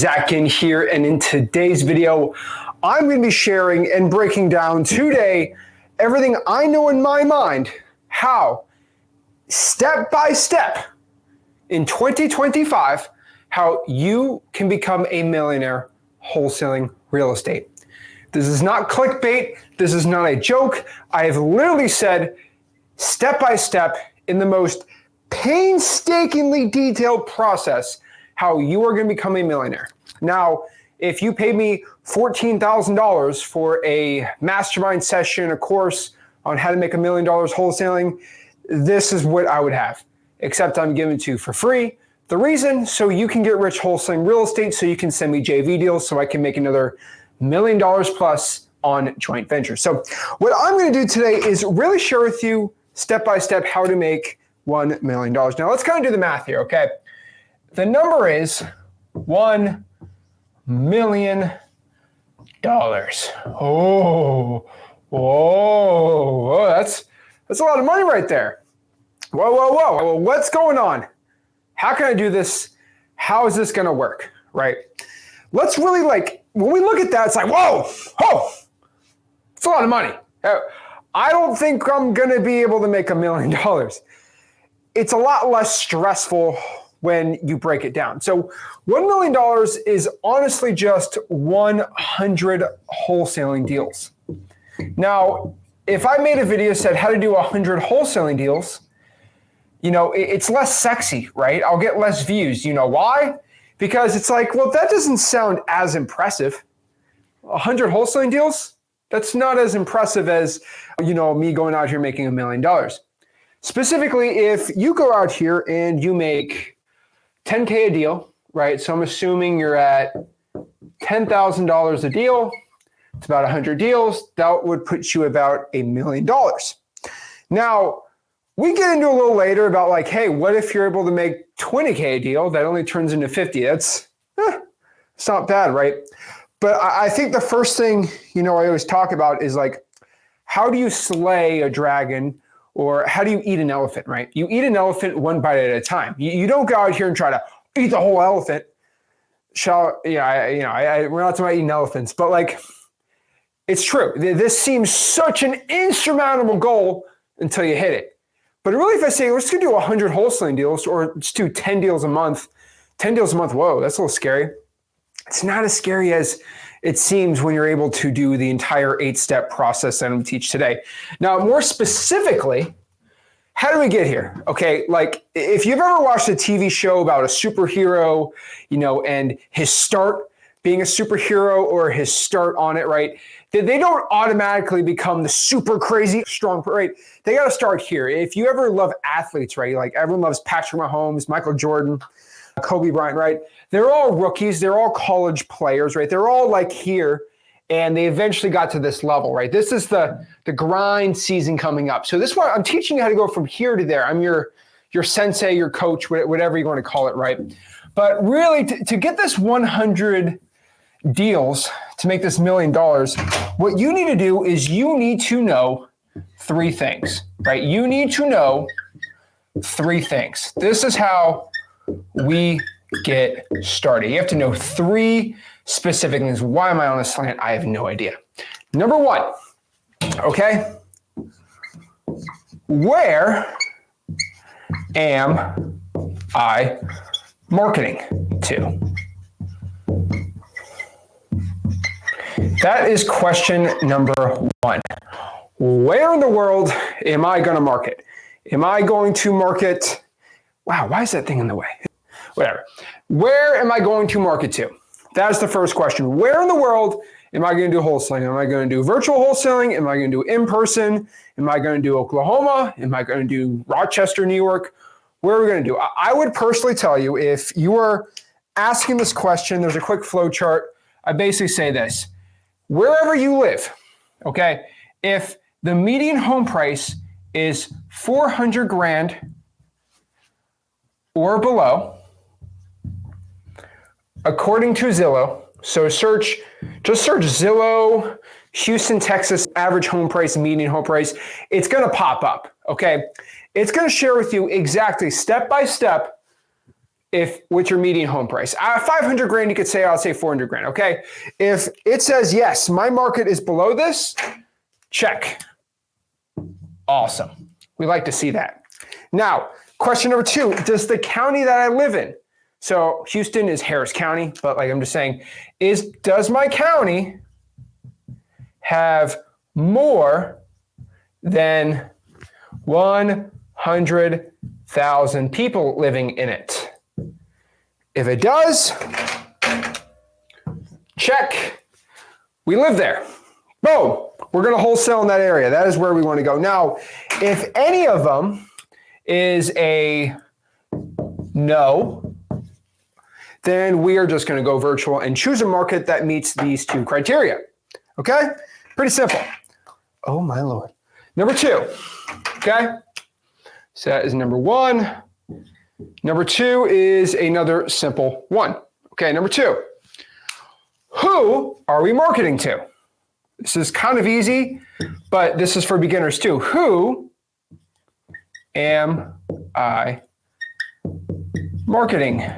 Zach in here, and in today's video, I'm going to be sharing and breaking down today everything I know in my mind, how step by step in 2025, how you can become a millionaire wholesaling real estate. This is not clickbait. This is not a joke. I have literally said step by step in the most painstakingly detailed process how you are going to become a millionaire. Now, if you paid me $14,000 for a mastermind session, a course on how to make $1 million wholesaling, this is what I would have, except I'm giving it to you for free. The reason, so you can get rich wholesaling real estate, so you can send me JV deals so I can make another $1 million plus on joint ventures. So what I'm going to do today is really share with you step by step how to make $1 million. Now let's kind of do the math here, okay? The number is $1 million. Oh, whoa, that's a lot of money right there. Whoa. Well, what's going on? How can I do this? How is this going to work, right? Let's really when we look at that, it's like, whoa, it's a lot of money. I don't think I'm going to be able to make $1 million. It's a lot less stressful when you break it down. So $1 million is honestly just 100 wholesaling deals. Now, if I made a video said how to do 100 wholesaling deals, it's less sexy, right? I'll get less views. You know why? Because it's like, well, that doesn't sound as impressive. 100 wholesaling deals, that's not as impressive as, me going out here making $1 million. Specifically, if you go out here and you make $10K a deal, right? So I'm assuming you're at $10,000 a deal. It's about 100 deals. That would put you about $1 million. Now, we get into a little later about hey, what if you're able to make $20K a deal? That only turns into 50. It's not bad, right? But I think the first thing, I always talk about is how do you slay a dragon? Or how do you eat an elephant, right? You eat an elephant one bite at a time. You don't go out here and try to eat the whole elephant. We're not talking about eating elephants, but it's true. This seems such an insurmountable goal until you hit it. But really, if I say, let's do 100 wholesaling deals, or let's do 10 deals a month, whoa, that's a little scary. It's not as scary as it seems when you're able to do the entire 8-step process that I'm going to teach today. Now, more specifically, how do we get here? Okay, if you've ever watched a TV show about a superhero, and his start being a superhero or his start on it, right? They don't automatically become the super crazy strong, right? They got to start here. If you ever love athletes, right? Everyone loves Patrick Mahomes, Michael Jordan, Kobe Bryant, right? They're all rookies. They're all college players, right? They're all here, and they eventually got to this level, right? This is the grind season coming up. So this one, I'm teaching you how to go from here to there. I'm your sensei, your coach, whatever you want to call it, right? But really, to get this 100 deals, to make this $1 million, what you need to do is you need to know 3 things, right? You need to know 3 things. This is how we get started. You have to know 3 specific things. Why am I on a slant? I have no idea. Number 1, okay? Where am I marketing to? That is question number 1. Where in the world am I going to market? Am I going to market? Wow, why is that thing in the way? Whatever. Where am I going to market to? That's the first question. Where in the world am I going to do wholesaling? Am I going to do virtual wholesaling? Am I going to do in-person? Am I going to do Oklahoma? Am I going to do Rochester, New York? Where are we going to do? I would personally tell you, if you are asking this question, there's a quick flow chart. I basically say this. Wherever you live, okay, if the median home price is $400,000 or below, according to Zillow, so just search Zillow, Houston, Texas, average home price, median home price, it's going to pop up, okay? It's going to share with you exactly step by step if what's your median home price? 500 grand, you could say, I'll say 400 grand, okay? If it says, yes, my market is below this, check. Awesome. We like to see that. Now, question number 2, does the county that I live in, so Houston is Harris County, but like I'm just saying, does my county have more than 100,000 people living in it? If it does, check. We live there. Boom. We're going to wholesale in that area. That is where we want to go. Now, if any of them is a no, then we are just going to go virtual and choose a market that meets these 2 criteria. Okay? Pretty simple. Oh, my Lord. Number 2. Okay? So that is number 1. Number 2 is another simple one. Okay, number 2. Who are we marketing to? This is kind of easy, but this is for beginners too. Who am I marketing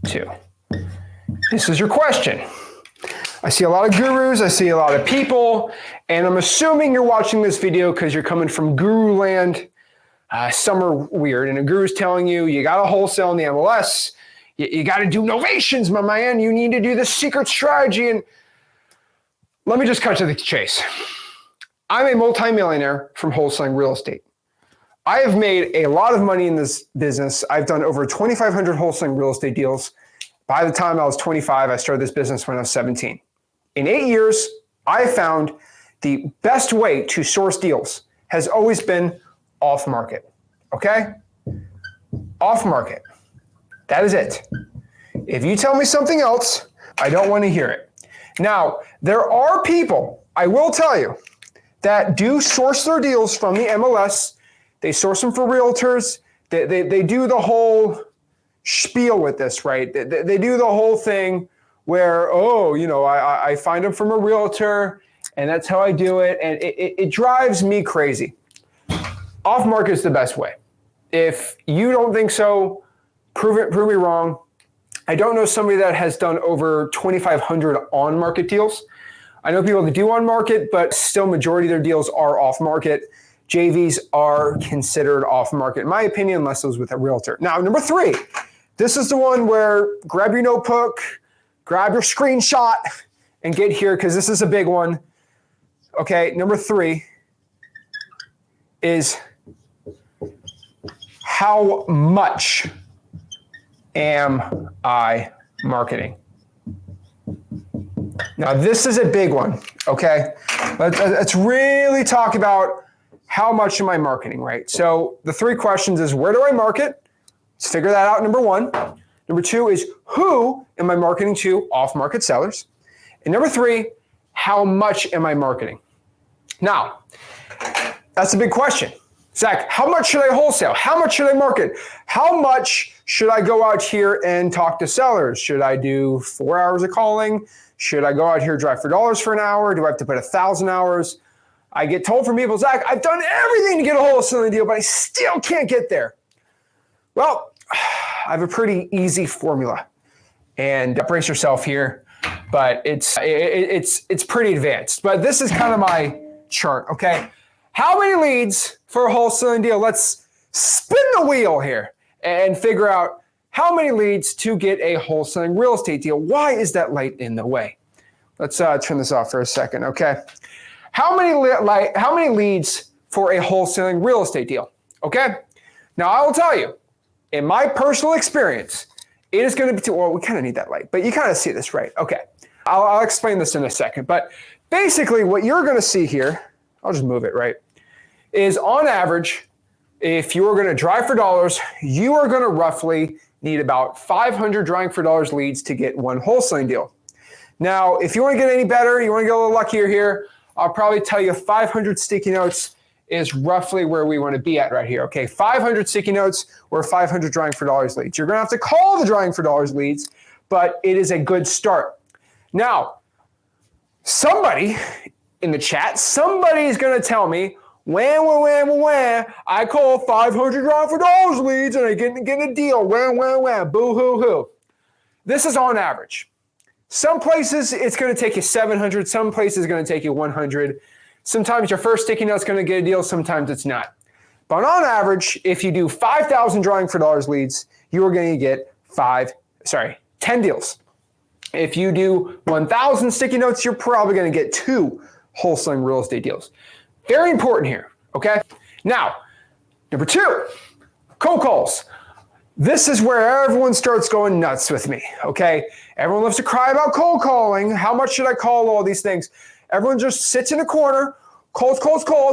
to? This is your question. I see a lot of gurus, I see a lot of people, and I'm assuming you're watching this video because you're coming from guru land. Some are weird, and a guru's telling you, you got to wholesale in the MLS, you got to do novations, my man, you need to do the secret strategy. And let me just cut to the chase. I'm a multimillionaire from wholesaling real estate. I have made a lot of money in this business. I've done over 2,500 wholesaling real estate deals. By the time I was 25, I started this business when I was 17. In 8 years, I found the best way to source deals has always been off market. Okay? Off market. That is it. If you tell me something else, I don't want to hear it. Now, there are people, I will tell you, that do source their deals from the MLS. They source them for realtors. They do the whole spiel with this, right? They do the whole thing where, I find them from a realtor, and that's how I do it. And it drives me crazy. Off market is the best way. If you don't think so, prove me wrong. I don't know somebody that has done over 2,500 on-market deals. I know people that do on-market, but still majority of their deals are off-market. JVs are considered off-market, in my opinion, unless it was with a realtor. Now, number 3, this is the one where grab your notebook, grab your screenshot, and get here because this is a big one. Okay, number 3 is how much am I marketing? Now, this is a big one, okay? Let's really talk about how much am I marketing, right? So the 3 questions is, where do I market? Let's figure that out, number 1. Number 2 is, who am I marketing to? Off-market sellers. And number 3, how much am I marketing? Now, that's a big question. Zach, how much should I wholesale? How much should I market? How much should I go out here and talk to sellers? Should I do 4 hours of calling? Should I go out here drive for dollars for an hour? Do I have to put 1,000 hours? I get told from people, Zach, I've done everything to get a wholesaling deal, but I still can't get there. Well, I have a pretty easy formula, and brace yourself here, but it's pretty advanced. But this is kind of my chart, okay? How many leads for a wholesaling deal? Let's spin the wheel here and figure out how many leads to get a wholesaling real estate deal. Why is that light in the way? Let's turn this off for a second, okay? How many leads for a wholesaling real estate deal? Okay? Now, I will tell you, in my personal experience, it is going to be, well, we kind of need that light, but you kind of see this, right? Okay. I'll explain this in a second, but basically what you're going to see here, I'll just move it, right, is on average, if you're going to drive for dollars, you are going to roughly need about 500 driving for dollars leads to get one wholesaling deal. Now, if you want to get any better, you want to get a little luckier here, I'll probably tell you 500 sticky notes is roughly where we want to be at right here. Okay, 500 sticky notes or 500 drawing for dollars leads. You're going to have to call the drawing for dollars leads, but it is a good start. Now, somebody in the chat, somebody is going to tell me I call 500 grand for those leads and I get a deal. Boo hoo hoo. This is on average. Some places it's going to take you 700. Some places it's going to take you 100. Sometimes your first sticky note's going to get a deal. Sometimes it's not. But on average, if you do 5,000 drawing for dollars leads, you are going to get 10 deals. If you do 1,000 sticky notes, you're probably going to get 2 wholesaling real estate deals. Very important here, okay? Now, number 2, cold calls. This is where everyone starts going nuts with me, okay? Everyone loves to cry about cold calling. How much should I call? All these things. Everyone just sits in a corner, calls,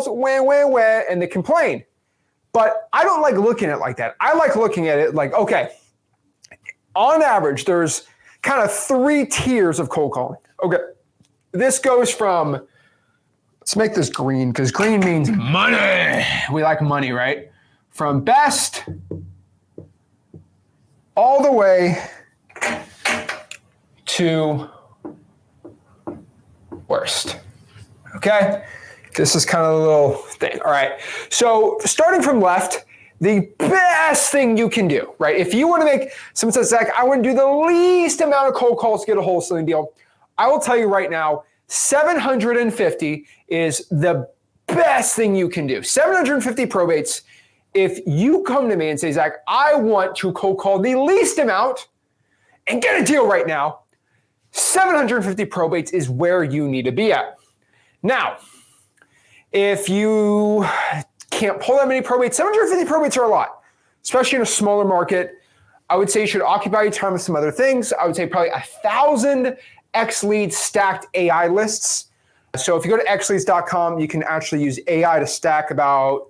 and they complain. But I don't like looking at it like that. I like looking at it like, okay, on average, there's kind of 3 tiers of cold calling. Okay, this goes from, let's make this green because green means money. We like money, right? From best all the way to worst. Okay? This is kind of a little thing. All right. So starting from left, the best thing you can do, right? If you want to make, someone says, Zach, I want to do the least amount of cold calls to get a wholesaling deal. I will tell you right now, 750 is the best thing you can do. 750 probates. If you come to me and say, Zach, I want to cold call the least amount and get a deal right now, 750 probates is where you need to be at. Now, if you can't pull that many probates, 750 probates are a lot, especially in a smaller market. I would say you should occupy your time with some other things. I would say probably 1,000 X-Lead stacked AI lists. So if you go to xleads.com, you can actually use AI to stack about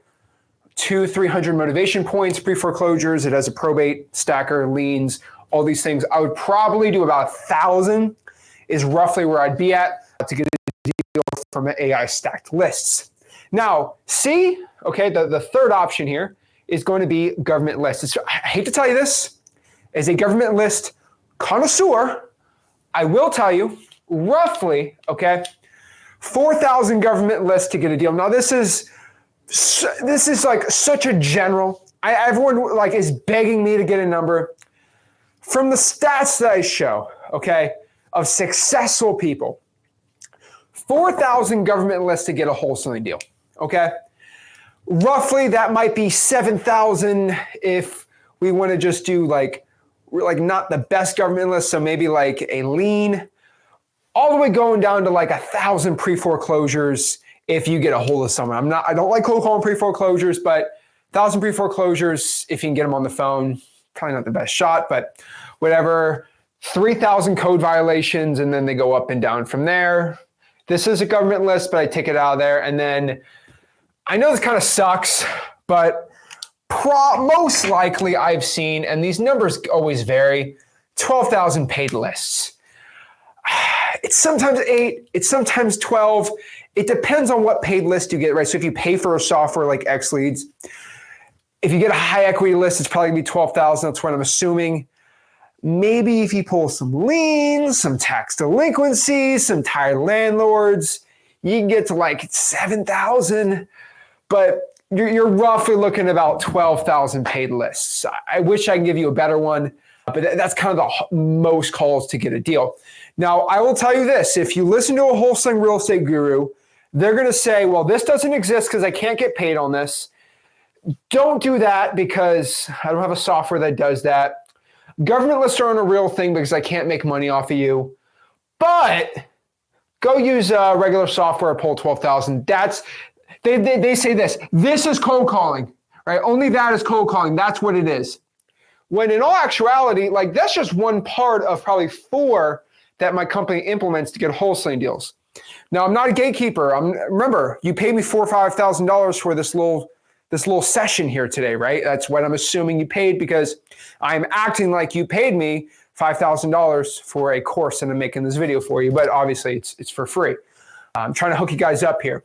200-300 motivation points, pre-foreclosures. It has a probate stacker, liens, all these things. I would probably do about 1,000 is roughly where I'd be at to get a deal from AI stacked lists. Now, C, okay, the third option here is going to be government lists. I hate to tell you this, as a government list connoisseur, I will tell you roughly, okay, 4,000 government lists to get a deal. Now, this is like such a general. Everyone like is begging me to get a number. From the stats that I show, okay, of successful people, 4,000 government lists to get a wholesaling deal, okay? Roughly, that might be 7,000 if we want to just do like not the best government list, so maybe like a lien, all the way going down to like 1,000 pre-foreclosures if you get a hold of someone. I don't like cold calling pre-foreclosures, but 1,000 pre-foreclosures, if you can get them on the phone, probably not the best shot, but whatever. 3,000 code violations, and then they go up and down from there. This is a government list, but I take it out of there. And then I know this kind of sucks, but most likely I've seen, and these numbers always vary, 12,000 paid lists. It's sometimes 8, it's sometimes 12. It depends on what paid list you get, right? So if you pay for a software like XLeads, if you get a high equity list, it's probably gonna be 12,000. That's what I'm assuming. Maybe if you pull some liens, some tax delinquencies, some tired landlords, you can get to like 7,000, but you're roughly looking at about 12,000 paid lists. I wish I could give you a better one, but that's kind of the most calls to get a deal. Now, I will tell you this, if you listen to a wholesaling real estate guru, they're going to say, well, this doesn't exist because I can't get paid on this. Don't do that because I don't have a software that does that. Government lists aren't a real thing because I can't make money off of you. But go use regular software, pull 12,000. They say this is cold calling, right? Only that is cold calling. That's what it is. When in all actuality, like that's just one part of probably 4 that my company implements to get wholesaling deals. Now, I'm not a gatekeeper. Remember, you paid me $4,000 or $5,000 for this little session here today, right? That's what I'm assuming you paid because I'm acting like you paid me $5,000 for a course and I'm making this video for you, but obviously it's for free. I'm trying to hook you guys up here.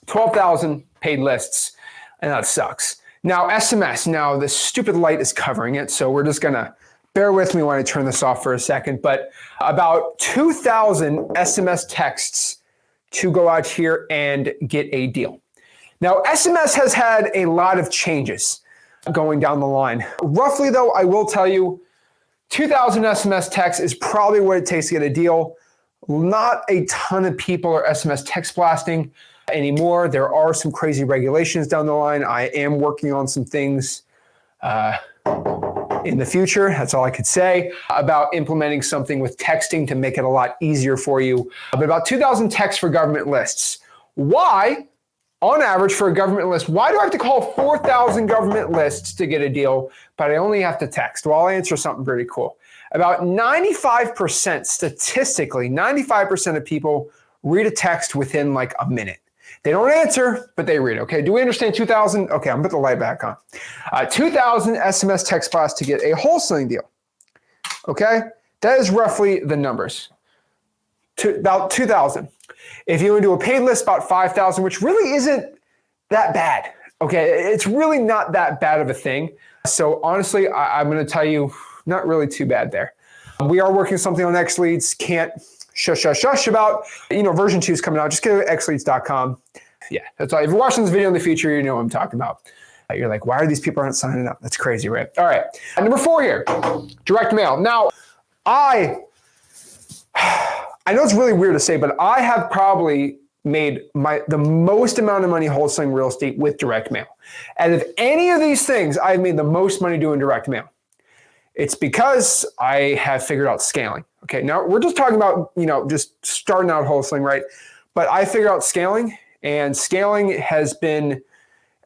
12,000 paid lists, and that sucks. Now, SMS, now the stupid light is covering it, so we're just gonna bear with me when I turn this off for a second, but about 2,000 SMS texts to go out here and get a deal. Now, SMS has had a lot of changes going down the line. Roughly though, I will tell you, 2,000 SMS texts is probably what it takes to get a deal. Not a ton of people are SMS text blasting anymore. There are some crazy regulations down the line. I am working on some things in the future, that's all I could say, about implementing something with texting to make it a lot easier for you. But about 2,000 texts for government lists. Why, on average for a government list, why do I have to call 4,000 government lists to get a deal, but I only have to text? Well, I'll answer something pretty cool. About 95%, statistically, 95% of people read a text within like a minute. They don't answer, but they read. Okay, do we understand 2,000? Okay, I'm gonna put the light back on. 2,000 SMS text blast to get a wholesaling deal. Okay, that is roughly the numbers. About 2,000. If you want to do a paid list, about 5,000, which really isn't that bad. Okay, it's really not that bad of a thing. So honestly, I'm gonna tell you, not really too bad there. We are working something on XLeads. Can't shush about, version 2 is coming out. Just go to xleads.com. Yeah, that's all. If you're watching this video in the future, you know what I'm talking about. You're like, why are these people aren't signing up? That's crazy, right? All right. Number 4 here, direct mail. Now, I know it's really weird to say, but I have probably made the most amount of money wholesaling real estate with direct mail. And of any of these things, I've made the most money doing direct mail. It's because I have figured out scaling. Okay, now we're just talking about, just starting out wholesaling, right? But I figured out scaling, and scaling has been,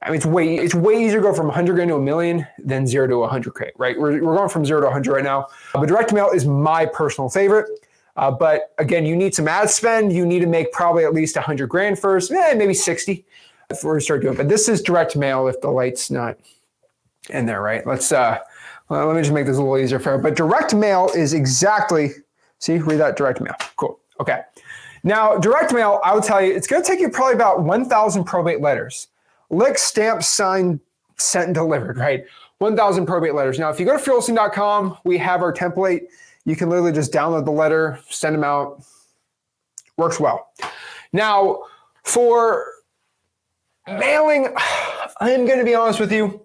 it's way easier to go from 100 grand to a million than 0 to 100K, right? We're going from 0 to 100 right now. But direct mail is my personal favorite. But again, you need some ad spend. You need to make probably at least 100 grand first, maybe 60 before we start doing it. But this is direct mail if the light's not in there, right? Let me just make this a little easier for you. But direct mail is exactly, see, read that, direct mail. Cool. Okay. Now, direct mail, I would tell you, it's going to take you probably about 1,000 probate letters. Licked, stamped, signed, sent, and delivered, right? 1,000 probate letters. Now, if you go to wholesaling.com, we have our template. You can literally just download the letter, send them out. Works well. Now, for mailing, I am going to be honest with you.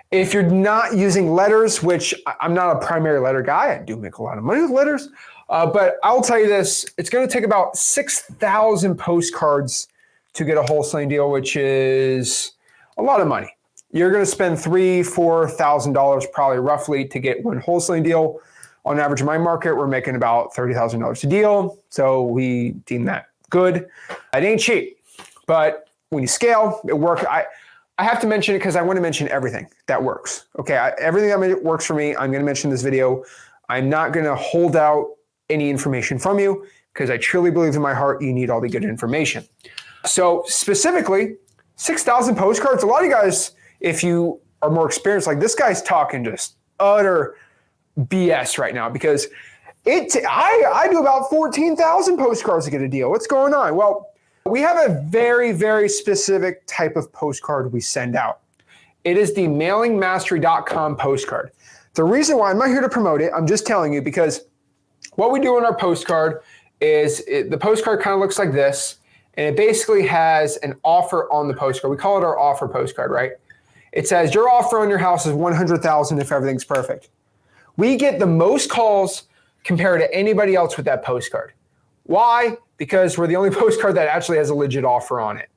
If you're not using letters, which I'm not a primary letter guy, I do make a lot of money with letters, but I'll tell you this, it's going to take about 6,000 postcards to get a wholesaling deal, which is a lot of money. You're going to spend $3,000, $4,000 probably roughly to get one wholesaling deal. On average, in my market, we're making about $30,000 a deal, so we deem that good. It ain't cheap, but when you scale, it works. I have to mention it because I want to mention everything that works. Okay, everything that works for me, I'm going to mention in this video. I'm not going to hold out any information from you because I truly believe in my heart you need all the good information. So specifically, 6,000 postcards. A lot of you guys, if you are more experienced, like this guy's talking just utter BS right now because I do about 14,000 postcards to get a deal. What's going on? Well, we have a very, very specific type of postcard we send out. It is the mailingmastery.com postcard. The reason why I'm not here to promote it, I'm just telling you because what we do on our postcard is the postcard kind of looks like this, and it basically has an offer on the postcard. We call it our offer postcard, right? It says your offer on your house is $100,000 if everything's perfect. We get the most calls compared to anybody else with that postcard. Why? Because we're the only postcard that actually has a legit offer on it.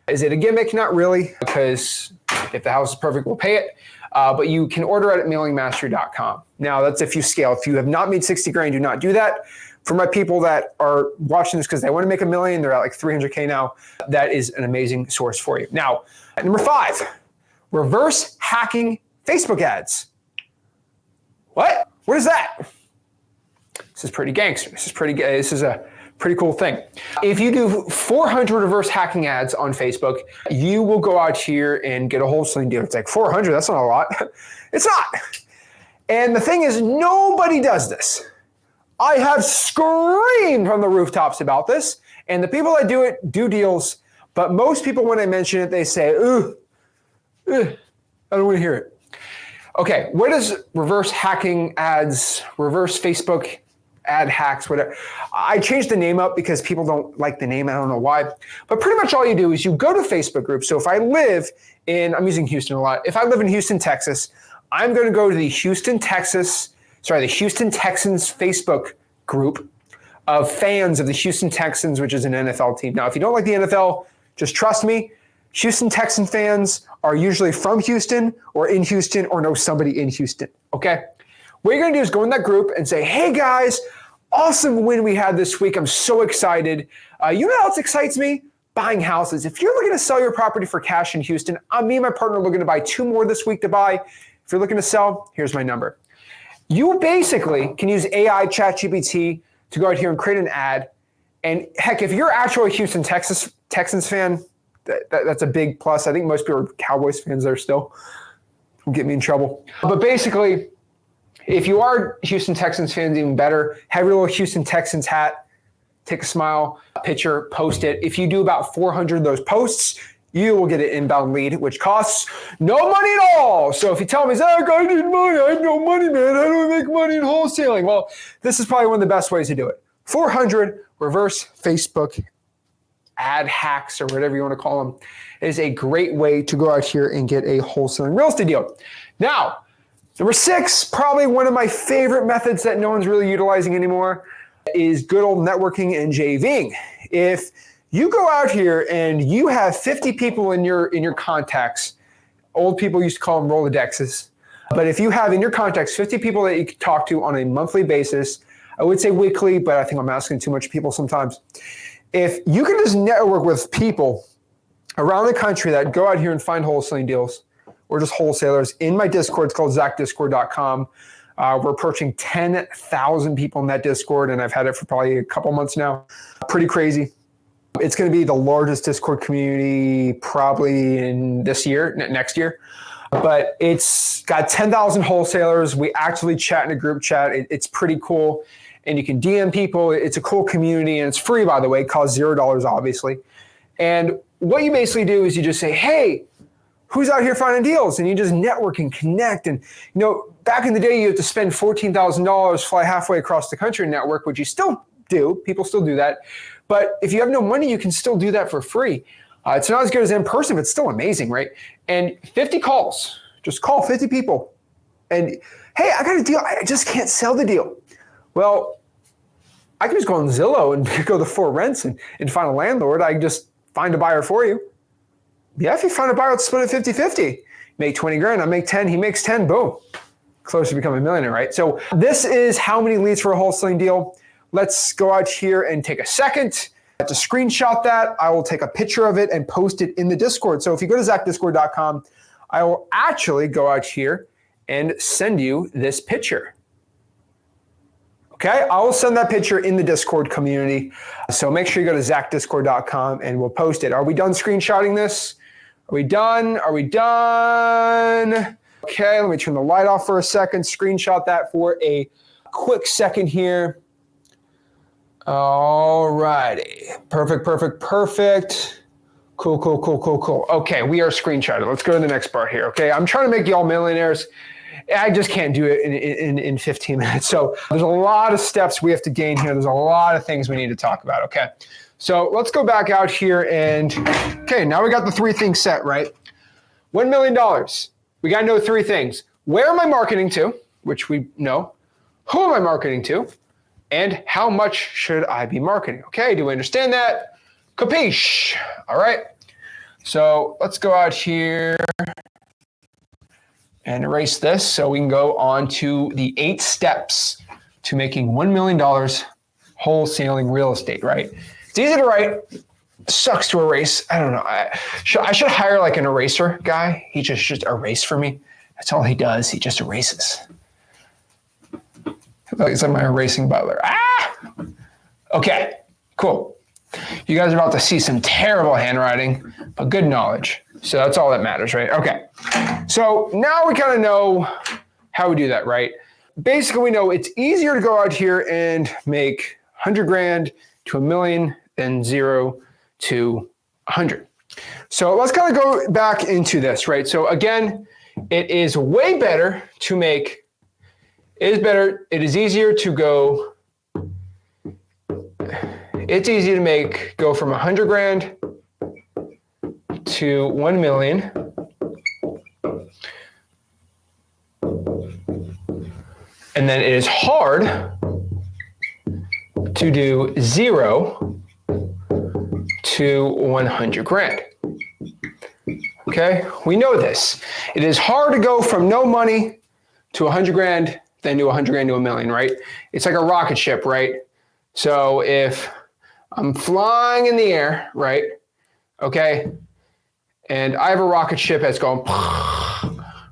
Is it a gimmick? Not really, because if the house is perfect, we'll pay it. But you can order it at mailingmastery.com. Now, that's if you scale. If you have not made 60 grand, do not do that. For my people that are watching this because they want to make $1 million, they're at like 300K now. That is an amazing source for you. Now, at number 5, reverse hacking Facebook ads. What? What is that? This is pretty gangster. This is a pretty cool thing. If you do 400 reverse hacking ads on Facebook, you will go out here and get a wholesaling deal. It's like 400, that's not a lot. It's not. And the thing is, nobody does this. I have screamed from the rooftops about this, and the people that do it do deals, but most people, when I mention it, they say, I don't want to hear it. Okay, what does reverse hacking ads, reverse Facebook ad hacks, whatever. I changed the name up because people don't like the name. I don't know why. But pretty much all you do is you go to Facebook groups. So if I live in, I'm using Houston a lot. If I live in Houston, Texas, I'm going to go to the Houston Texans Facebook group of fans of the Houston Texans, which is an NFL team. Now, if you don't like the NFL, just trust me, Houston Texan fans are usually from Houston or in Houston or know somebody in Houston, okay? What you're going to do is go in that group and say, hey guys, awesome win we had this week. I'm so excited. You know what else excites me? Buying houses. If you're looking to sell your property for cash in Houston, me and my partner are looking to buy 2 more this week to buy. If you're looking to sell, here's my number. You basically can use AI ChatGPT to go out here and create an ad. And heck, if you're actually a Houston Texans fan, that's a big plus. I think most people are Cowboys fans there still. Don't get me in trouble. But basically, if you are Houston Texans fans, even better, have your little Houston Texans hat, take a smile, picture, post it. If you do about 400 of those posts, you will get an inbound lead, which costs no money at all. So if you tell me, Zach, I need money, I have no money, man. How do I make money in wholesaling? Well, this is probably one of the best ways to do it. 400 reverse Facebook ad hacks or whatever you want to call them is a great way to go out here and get a wholesaling real estate deal. Now, number 6, probably one of my favorite methods that no one's really utilizing anymore is good old networking and JVing. If you go out here and you have 50 people in your contacts, old people used to call them Rolodexes, but if you have in your contacts 50 people that you can talk to on a monthly basis, I would say weekly, but I think I'm asking too much people sometimes. If you can just network with people around the country that go out here and find wholesaling deals or just wholesalers, in my Discord, it's called zachdiscord.com. We're approaching 10,000 people in that Discord, and I've had it for probably a couple months now. Pretty crazy. It's going to be the largest Discord community probably in this year, next year. But it's got 10,000 wholesalers. We actually chat in a group chat. It's pretty cool. And you can DM people. It's a cool community, and it's free, by the way. It costs $0, obviously. And what you basically do is you just say, hey, who's out here finding deals? And you just network and connect. And, back in the day, you had to spend $14,000, fly halfway across the country and network, which you still do. People still do that. But if you have no money, you can still do that for free. It's not as good as in person, but it's still amazing, right? And 50 calls. Just call 50 people. And, hey, I got a deal. I just can't sell the deal. Well, I can just go on Zillow and go to For Rents and find a landlord. I can just find a buyer for you. Yeah, if you find a buyer, let's split it 50-50. Make 20 grand, I make 10, he makes 10, boom. Close to becoming a millionaire, right? So this is how many leads for a wholesaling deal. Let's go out here and take a second to screenshot that. I will take a picture of it and post it in the Discord. So if you go to zachdiscord.com, I will actually go out here and send you this picture. Okay, I will send that picture in the Discord community. So make sure you go to zachdiscord.com and we'll post it. Are we done screenshotting this? Are we done? Are we done? Okay, let me turn the light off for a second. Screenshot that for a quick second here. All righty. Perfect. Cool. Okay, we are screenshotted. Let's go to the next part here, okay? I'm trying to make y'all millionaires. I just can't do it in 15 minutes. So there's a lot of steps we have to gain here. There's a lot of things we need to talk about, okay? So let's go back out here and, okay, now we got the 3 things set, right? $1 million. We got to know 3 things. Where am I marketing to, which we know. Who am I marketing to? And how much should I be marketing? Okay, do we understand that? Capiche. All right. So let's go out here and erase this so we can go on to the 8 steps to making $1 million wholesaling real estate, right? It's easy to write, sucks to erase. I don't know. I should hire like an eraser guy. He just erase for me. That's all he does. He just erases. He's like my erasing butler. Okay, cool. You guys are about to see some terrible handwriting, but good knowledge. So that's all that matters, right? Okay. So now we kind of know how we do that, right? Basically, we know it's easier to go out here and make 100 grand to $1 million than 0 to 100. So let's kind of go back into this, right? So again, it is way better to make, it is easier to go it's easy to go from 100 grand to 1 million. And then it is hard to do 0 to 100 grand. Okay, we know this. It is hard to go from no money to 100 grand, then to 100 grand to 1 million, right? It's like a rocket ship, right? So if I'm flying in the air, right? Okay, and I have a rocket ship that's going,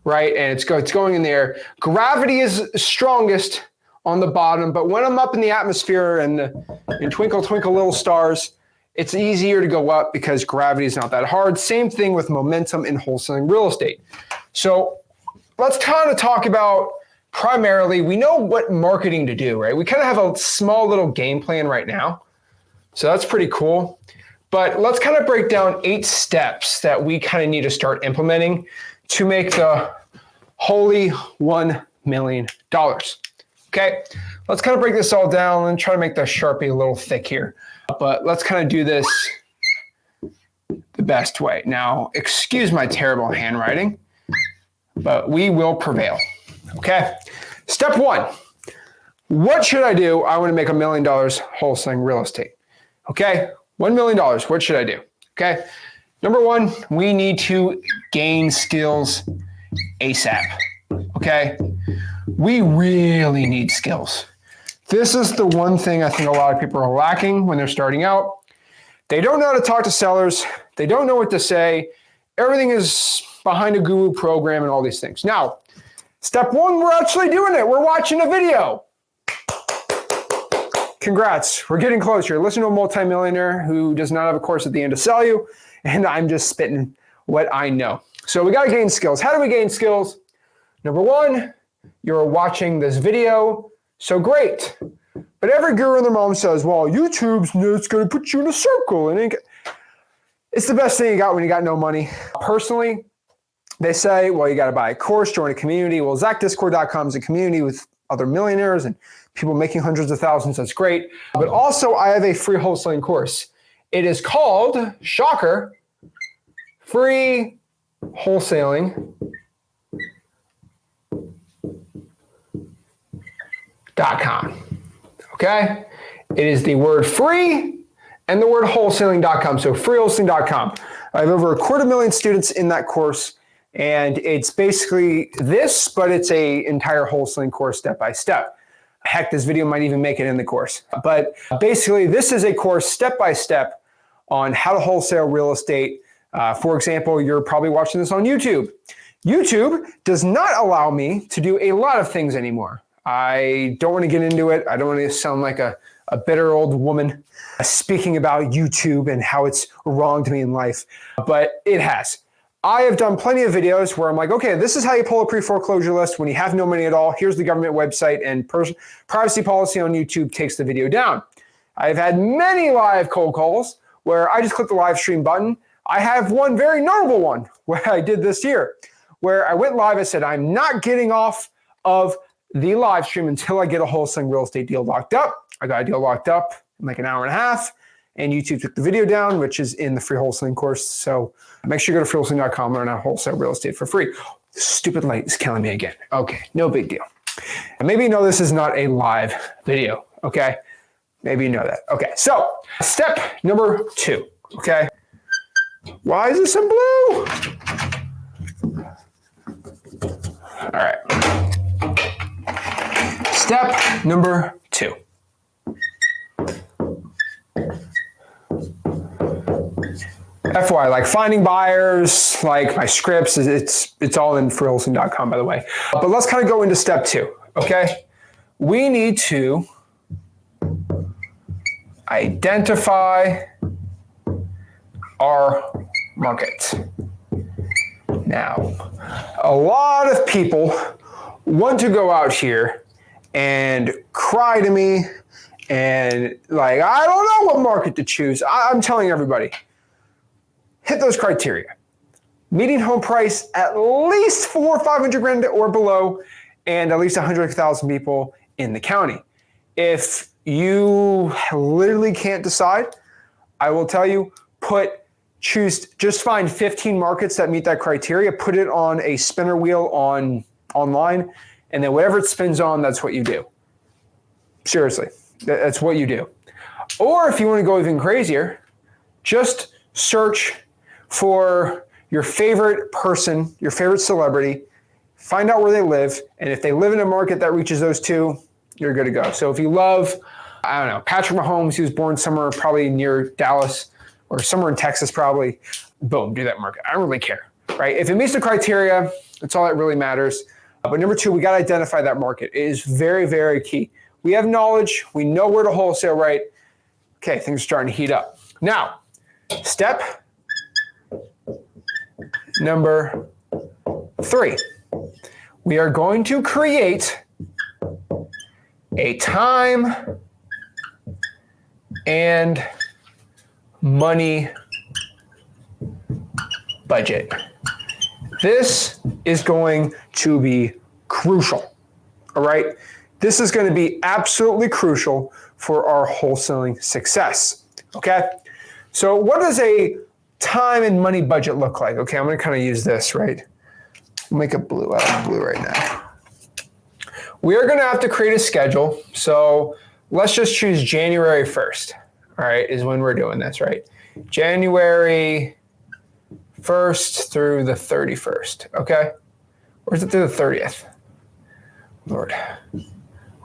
right? And it's going in the air. Gravity is strongest on the bottom, but when I'm up in the atmosphere and twinkle, twinkle, little stars, it's easier to go up because gravity is not that hard. Same thing with momentum in wholesaling real estate. So let's kind of talk about primarily, we know what marketing to do, right? We kind of have a small little game plan right now. So that's pretty cool. But let's kind of break down 8 steps that we kind of need to start implementing to make the holy $1 million. Okay, let's kind of break this all down and try to make the Sharpie a little thick here. But let's kind of do this the best way. Now, excuse my terrible handwriting, but we will prevail. Okay, step 1. What should I do? I want to make $1 million wholesaling real estate. Okay, $1 million. What should I do? Okay, number 1, we need to gain skills ASAP. Okay, we really need skills. This is the one thing I think a lot of people are lacking when they're starting out. They don't know how to talk to sellers. They don't know what to say. Everything is behind a guru program and all these things. Now, step 1, we're actually doing it. We're watching a video. Congrats, we're getting closer. Listen to a multimillionaire who does not have a course at the end to sell you, and I'm just spitting what I know. So we gotta gain skills. How do we gain skills? Number 1, you're watching this video, so great. But every guru and their mom says, well, YouTube's it's gonna put you in a circle. And it's the best thing you got when you got no money. Personally, they say, well, you gotta buy a course, join a community. Well, ZachDiscord.com is a community with other millionaires and people making hundreds of thousands. That's great. But also I have a free wholesaling course. It is called, shocker, Free Wholesaling.com. Okay? It is the word free and the word wholesaling.com. So freewholesaling.com. I have over 250,000 students in that course, and it's basically this, but it's a entire wholesaling course step by step. Heck, this video might even make it in the course. But basically, this is a course step by step on how to wholesale real estate. For example, you're probably watching this on YouTube. YouTube does not allow me to do a lot of things anymore. I don't want to get into it. I don't want to sound like a bitter old woman speaking about YouTube and how it's wrong to me in life, but it has. I have done plenty of videos where I'm like, okay, this is how you pull a pre-foreclosure list when you have no money at all. Here's the government website, and privacy policy on YouTube takes the video down. I've had many live cold calls where I just click the live stream button. I have one very notable one where I did this year, where I went live. I said, I'm not getting off of the live stream until I get a wholesaling real estate deal locked up. I got a deal locked up in like an hour and a half, and YouTube took the video down, which is in the free wholesaling course. So make sure you go to freewholesaling.com, learn how to wholesale real estate for free. Stupid light is killing me again. Okay, no big deal. And maybe you know this is not a live video, okay? Maybe you know that. Okay, so step number 2, okay? Why is this in blue? All right. Step number 2. FYI, like finding buyers, like my scripts, it's all in freewholesaling.com, by the way. But let's kind of go into step 2, okay? We need to identify our market. Now, a lot of people want to go out here and cry to me and like, I don't know what market to choose. I'm telling everybody, hit those criteria. Median home price at least 400 or 500 grand or below, and at least 100,000 people in the county. If you literally can't decide, I will tell you, just find 15 markets that meet that criteria, put it on a spinner wheel online, and then whatever it spins on, that's what you do. Seriously, that's what you do. Or if you want to go even crazier, just search for your favorite person, your favorite celebrity, find out where they live, and if they live in a market that reaches those two, you're good to go. So if you love, I don't know, Patrick Mahomes, he was born somewhere probably near Dallas or somewhere in Texas probably, boom, do that market. I don't really care, right? If it meets the criteria, that's all that really matters. But number two, we got to identify that market. It is very, very key. We have knowledge. We know where to wholesale, right? Okay, things are starting to heat up. Now, step number 3. We are going to create a time and money budget. This is going to be crucial, all right? This is going to be absolutely crucial for our wholesaling success, okay? So what does a time and money budget look like? Okay, I'm going to kind of use this, right? I'll make it blue. I like blue right now. We are going to have to create a schedule. So let's just choose January 1st, all right, is when we're doing this, right? January 1st through the 31st, okay? Or is it through the 30th? Lord.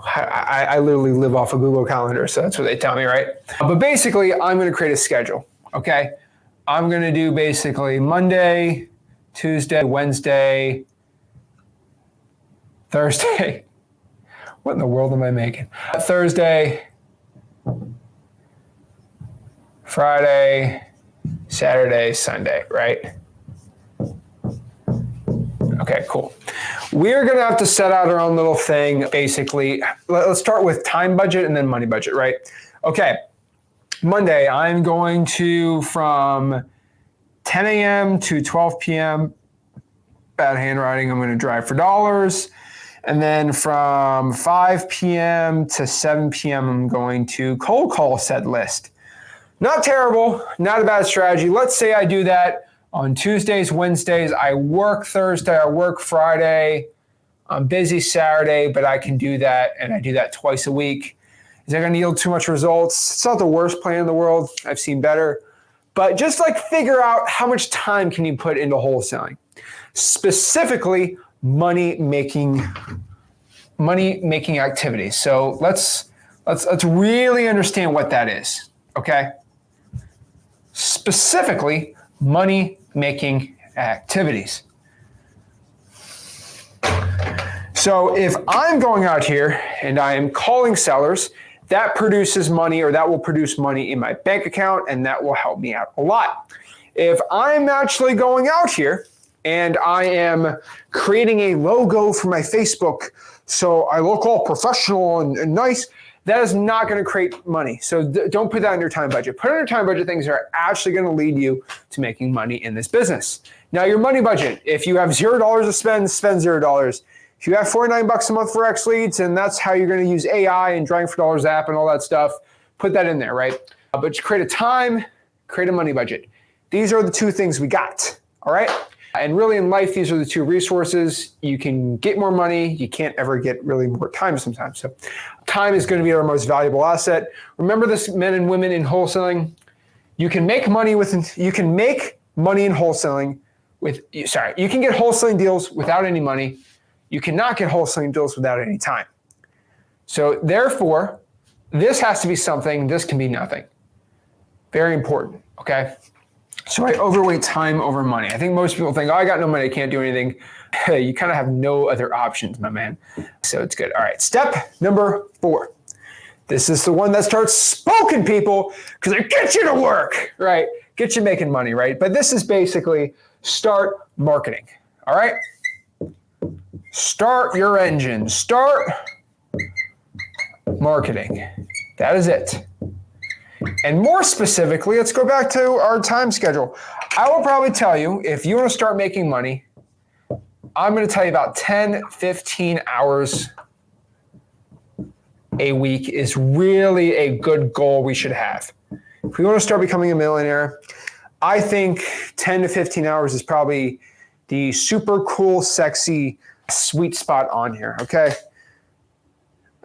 I literally live off a Google Calendar, so that's what they tell me, right? But basically, I'm going to create a schedule, okay? I'm going to do basically Monday, Tuesday, Wednesday, Thursday. What in the world am I making? Thursday, Friday, Saturday, Sunday, right? Okay, cool. We're going to have to set out our own little thing, basically. Let's start with time budget and then money budget, right? Okay, Monday, I'm going to, from 10 a.m. to 12 p.m., bad handwriting, I'm going to drive for dollars. And then from 5 p.m. to 7 p.m., I'm going to cold call said list. Not terrible, not a bad strategy. Let's say I do that on Tuesdays, Wednesdays. I work Thursday, I work Friday. I'm busy Saturday, but I can do that, and I do that twice a week. Is that going to yield too much results? It's not the worst plan in the world. I've seen better. But just like figure out how much time can you put into wholesaling. Specifically, money-making activities. So let's really understand what that is, okay? Specifically, money-making activities. So if I'm going out here and I am calling sellers, that produces money, or that will produce money in my bank account, and that will help me out a lot. If I'm actually going out here and I am creating a logo for my Facebook so I look all professional and nice, that is not going to create money. So don't put that in your time budget. Put in your time budget things that are actually going to lead you to making money in this business. Now, your money budget, if you have $0 to spend $0. If you have $49 a month for X leads, and that's how you're going to use AI and Driving for Dollars app and all that stuff, put that in there, right? But create a time, create a money budget. These are the two things we got, all right? And really in life, these are the two resources. You can get more money. You can't ever get really more time sometimes. So time is going to be our most valuable asset. Remember this, men and women in wholesaling. You can make money in wholesaling you can get wholesaling deals without any money. You cannot get wholesaling deals without any time. So therefore, this has to be something, this can be nothing. Very important, okay? So I overweight time over money. I think most people think, oh, I got no money, I can't do anything. Hey, you kind of have no other options, my man. So it's good. All right, step number 4. This is the one that starts smoking people because it gets you to work, right? Gets you making money, right? But this is basically start marketing, all right? Start your engine. Start marketing. That is it. And more specifically, let's go back to our time schedule. I will probably tell you, if you want to start making money, I'm going to tell you about 10, 15 hours a week is really a good goal we should have. If we want to start becoming a millionaire, I think 10 to 15 hours is probably the super cool, sexy, sweet spot on here, okay?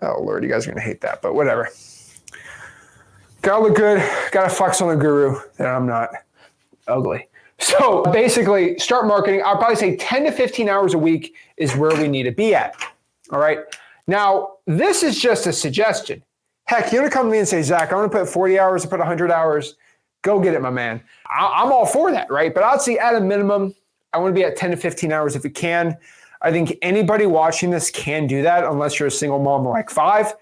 Oh, Lord, you guys are going to hate that, but whatever. Gotta look good, gotta flex on the guru that I'm not ugly. So basically, start marketing. I'll probably say 10 to 15 hours a week is where we need to be at, all right? Now, this is just a suggestion. Heck, you're going to come to me and say, Zach, I want to put 40 hours, I put 100 hours. Go get it, my man. I'm all for that, right? But I'd say at a minimum, I want to be at 10 to 15 hours if we can. I think anybody watching this can do that unless you're a single mom like 5.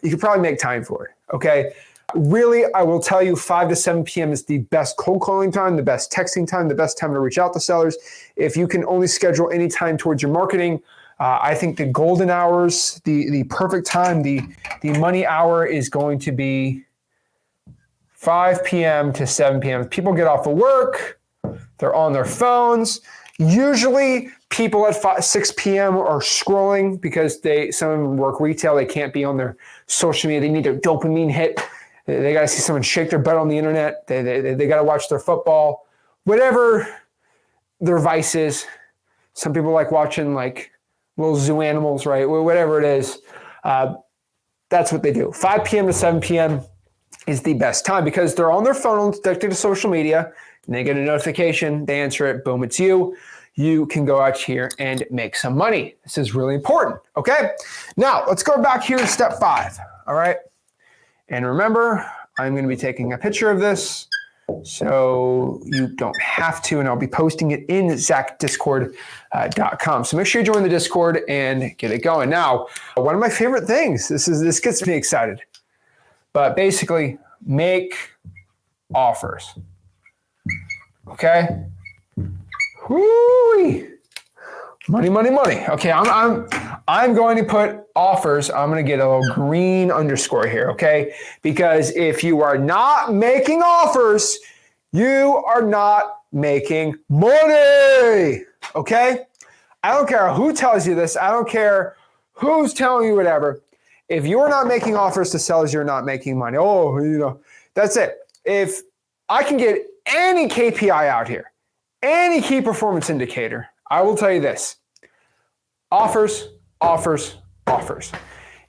You could probably make time for it, okay? Really, I will tell you 5 to 7 p.m. is the best cold calling time, the best texting time, the best time to reach out to sellers. If you can only schedule any time towards your marketing, I think the golden hours, the perfect time, the money hour is going to be 5 p.m. to 7 p.m. People get off of work, they're on their phones. Usually people at 6 p.m. are scrolling because some of them work retail. They can't be on their social media. They need their dopamine hit. They got to see someone shake their butt on the internet. They got to watch their football, whatever their vice is. Some people like watching like little zoo animals, right? Whatever it is. That's what they do. 5 p.m. to 7 p.m. is the best time because they're on their phone, connected to social media, and they get a notification, they answer it, boom, it's you. You can go out here and make some money. This is really important, okay? Now, let's go back here to step 5, all right? And remember, I'm going to be taking a picture of this so you don't have to, and I'll be posting it in zachdiscord.com. So make sure you join the Discord and get it going. Now, one of my favorite things, this gets me excited, but basically make offers, okay? Whoo-wee. Money, money, money. Okay, I'm going to put offers. I'm going to get a little green underscore here, okay? Because if you are not making offers, you are not making money, okay? I don't care who tells you this. I don't care who's telling you whatever. If you're not making offers to sellers, you're not making money. Oh, that's it. If I can get any KPI out here, any key performance indicator, I will tell you this: offers, offers, offers.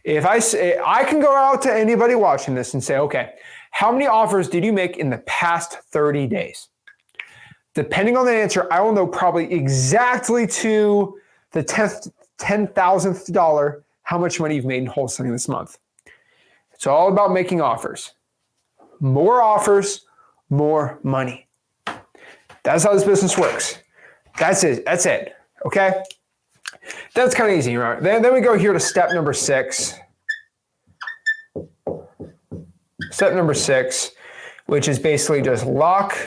If I can go out to anybody watching this and say, okay, how many offers did you make in the past 30 days? Depending on the answer, I will know probably exactly to the 10,000th dollar how much money you've made in wholesaling this month. It's all about making offers. More offers, more money. That's how this business works. That's it. That's it. Okay? That's kind of easy, right? Then we go here to step number 6. Step number 6, which is basically just lock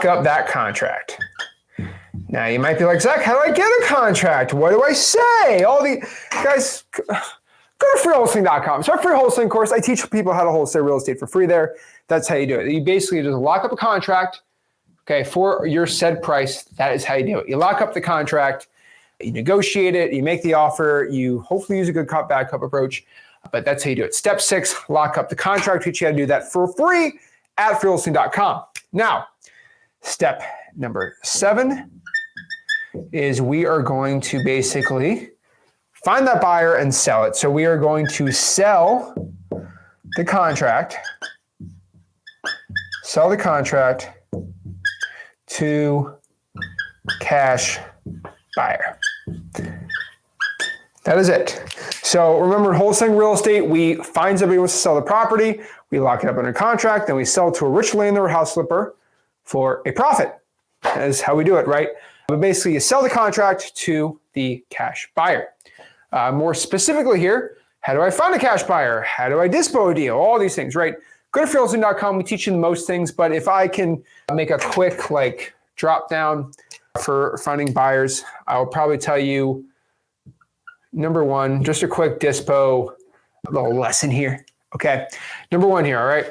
up that contract. Now you might be like, Zach, how do I get a contract? What do I say? All the guys, go to freewholesaling.com. It's our free wholesaling course. I teach people how to wholesale real estate for free there. That's how you do it. You basically just lock up a contract, okay, for your said price. That is how you do it. You lock up the contract, you negotiate it, you make the offer, you hopefully use a good cop, bad cop approach, but that's how you do it. Step 6, lock up the contract. Teach you how to do that for free at freewholesaling.com. Now, step number 7 is we are going to basically find that buyer and sell it. So we are going to sell the contract to cash buyer. That is it. So remember, in wholesaling real estate, we find somebody who wants to sell the property, we lock it up under contract, then we sell it to a rich landlord or house flipper for a profit. That is how we do it, right? But basically, you sell the contract to the cash buyer. More specifically here, how do I find a cash buyer? How do I dispo a deal? All these things, right? Go to freewholesaling.com. We teach you most things, but if I can make a quick drop down for finding buyers, I'll probably tell you, number 1, just a quick dispo, a little lesson here. Okay. Number 1 here. All right.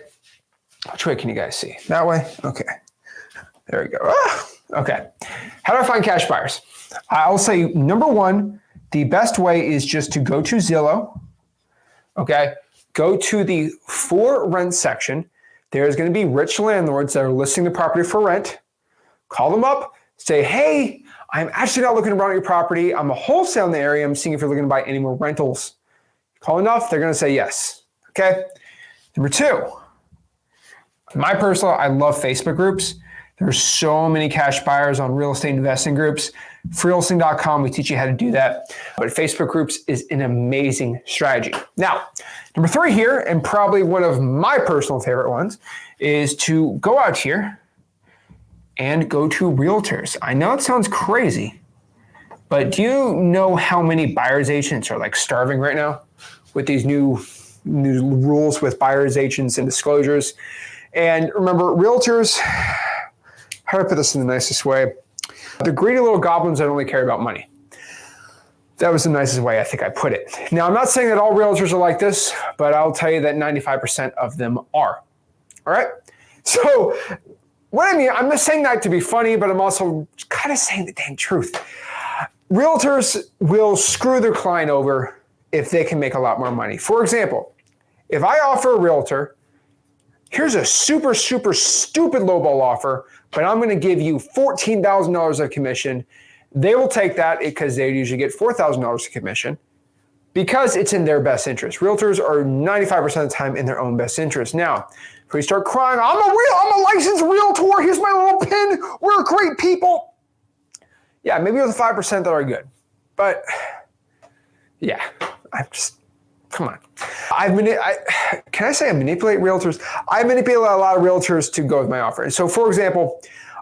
Which way can you guys see? That way? Okay. There we go. Okay. How do I find cash buyers? I'll say number 1, the best way is just to go to Zillow, okay? Go to the for rent section. There's going to be rich landlords that are listing the property for rent. Call them up, say, hey, I'm actually not looking to rent your property. I'm a wholesale in the area. I'm seeing if you're looking to buy any more rentals. Call enough, they're going to say yes, okay? Number two, my personal, I love Facebook groups. There's so many cash buyers on real estate investing groups. Freelisting.com, we teach you how to do that. But Facebook groups is an amazing strategy. Now, number three here, and probably one of my personal favorite ones, is to go out here and go to realtors. I know it sounds crazy, but do you know how many buyer's agents are like starving right now with these new rules with buyer's agents and disclosures? And remember, realtors, how do I put this in the nicest way? The greedy little goblins that only care about money. That was the nicest way I think I put it. Now, I'm not saying that all realtors are like this, but I'll tell you that 95% of them are. All right? So what I mean, I'm not saying that to be funny, but I'm also kind of saying the dang truth. Realtors will screw their client over if they can make a lot more money. For example, if I offer a realtor, here's a super, super stupid lowball offer, but I'm going to give you $14,000 of commission. They will take that because they usually get $4,000 of commission because it's in their best interest. Realtors are 95% of the time in their own best interest. Now, if we start crying, I'm a licensed realtor, here's my little pin, we're great people. Yeah, maybe with the 5% that are good. But yeah, come on. Can I say I manipulate realtors? I manipulate a lot of realtors to go with my offer. So for example,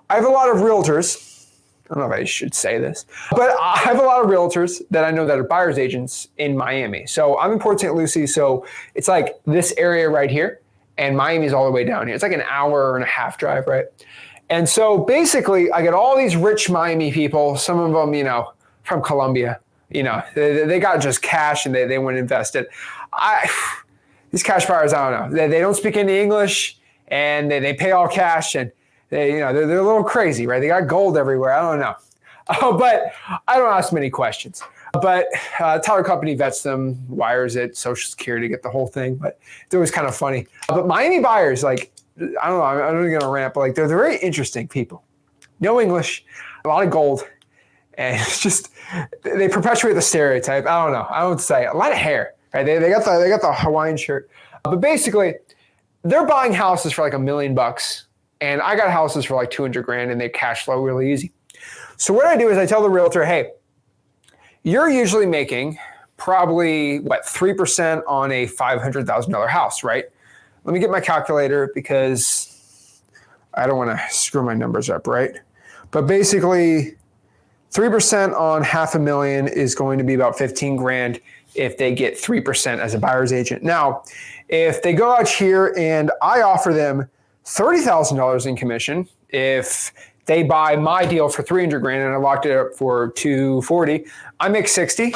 I have a lot of realtors, I don't know if I should say this, but I have a lot of realtors that I know that are buyer's agents in Miami. So I'm in Port St. Lucie, so it's like this area right here, and Miami's all the way down here. It's like an hour and a half drive, right? And so basically, I get all these rich Miami people, some of them, from Colombia. They got just cash and they want to invest it. These cash buyers, I don't know. They don't speak any English and they pay all cash and they're a little crazy, right? They got gold everywhere. I don't know. But I don't ask many questions. But title company vets them, wires it, Social Security, get the whole thing. But it's always kind of funny. But Miami buyers, like, I don't know, I'm not going to rant, but like they're very interesting people. No English, a lot of gold. And it's just, they perpetuate the stereotype. I don't know. I don't say. A lot of hair, right? They got the Hawaiian shirt. But basically, they're buying houses for like $1 million. And I got houses for like 200 grand and they cash flow really easy. So what I do is I tell the realtor, hey, you're usually making probably, 3% on a $500,000 house, right? Let me get my calculator because I don't want to screw my numbers up, right? But basically, 3% on $500,000 is going to be about 15 grand if they get 3% as a buyer's agent. Now, if they go out here and I offer them $30,000 in commission, if they buy my deal for 300 grand and I locked it up for 240, I make 60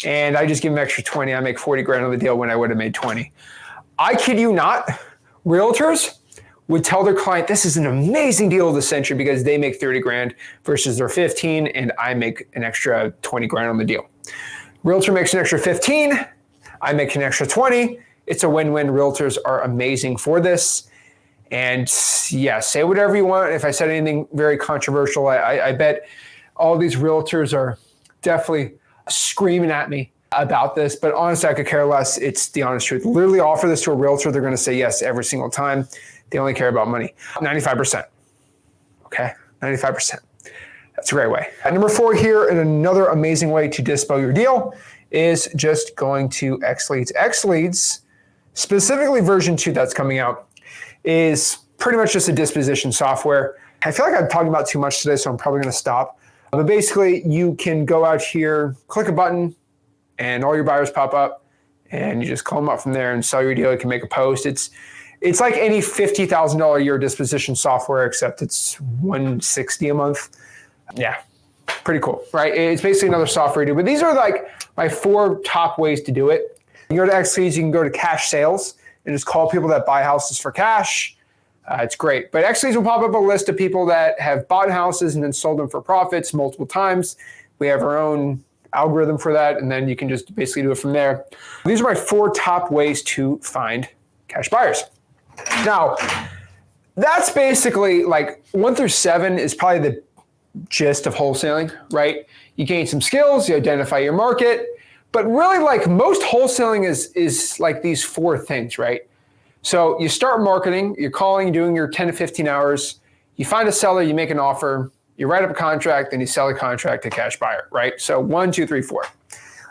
and I just give them extra 20. I make 40 grand on the deal when I would have made 20. I kid you not, realtors would tell their client, this is an amazing deal of the century because they make 30 grand versus their 15 and I make an extra 20 grand on the deal. Realtor makes an extra 15, I make an extra 20. It's a win-win. Realtors are amazing for this. And yeah, say whatever you want. If I said anything very controversial, I bet all these realtors are definitely screaming at me about this, but honestly, I could care less. It's the honest truth. Literally offer this to a realtor. They're going to say yes every single time. They only care about money. 95%. Okay, 95%. That's a great way. And number 4 here, and another amazing way to dispo your deal is just going to XLeads. XLeads, specifically version 2 that's coming out, is pretty much just a disposition software. I feel like I'm talking about too much today, so I'm probably going to stop. But basically, you can go out here, click a button, and all your buyers pop up, and you just call them up from there and sell your deal. You can make a post. It's like any $50,000 a year disposition software, except it's $160 a month. Yeah, pretty cool, right? It's basically another software you do. But these are like my 4 top ways to do it. You can go to XLeads, you can go to cash sales, and just call people that buy houses for cash. It's great. But XLeads will pop up a list of people that have bought houses and then sold them for profits multiple times. We have our own algorithm for that, and then you can just basically do it from there. These are my 4 top ways to find cash buyers. Now, that's basically like 1 through 7 is probably the gist of wholesaling, right? You gain some skills, you identify your market, but really like most wholesaling is like these 4 things, right? So you start marketing, you're calling, doing your 10 to 15 hours, you find a seller, you make an offer, you write up a contract, and you sell a contract to cash buyer, right? So 1, 2, 3, 4.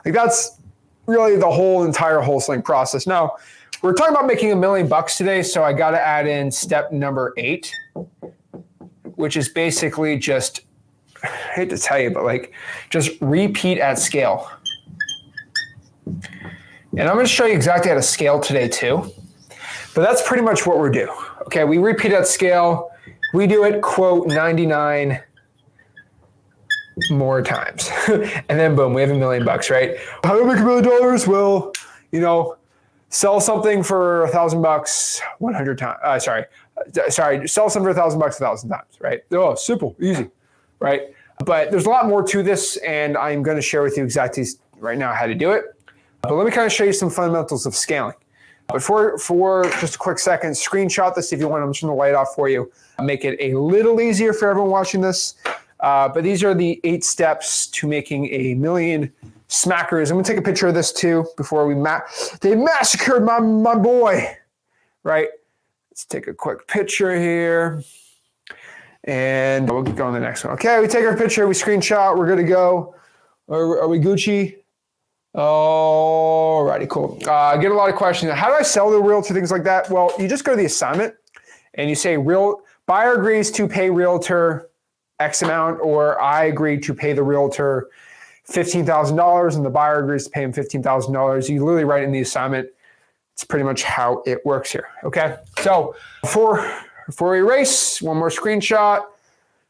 Like that's really the whole entire wholesaling process. Now, we're talking about making $1 million today, so I got to add in step number 8, which is basically just, I hate to tell you, but like just repeat at scale. And I'm going to show you exactly how to scale today too. But that's pretty much what we do. Okay, we repeat at scale. We do it, quote, 99 more times. And then boom, we have $1 million, right? How do I make $1 million? Well, you know, sell something for $1,000 100 times. Sell something for $1,000 1,000 times, right? Oh, simple, easy, right? But there's a lot more to this, and I'm going to share with you exactly right now how to do it. But let me kind of show you some fundamentals of scaling. But for just a quick second, screenshot this if you want. I'm just going to lay it off for you. Make it a little easier for everyone watching this. But these are the 8 steps to making $1 million smackers. I'm going to take a picture of this too before they massacred my boy, right? Let's take a quick picture here. And we'll go on the next one. Okay, we take our picture, we screenshot, we're good to go. Are we Gucci? Alrighty, cool. I get a lot of questions. How do I sell the realtor, things like that? Well, you just go to the assignment and you say buyer agrees to pay realtor X amount, or I agree to pay the realtor $15,000 and the buyer agrees to pay him $15,000. You literally write in the assignment. It's pretty much how it works here, okay? So before we erase, one more screenshot.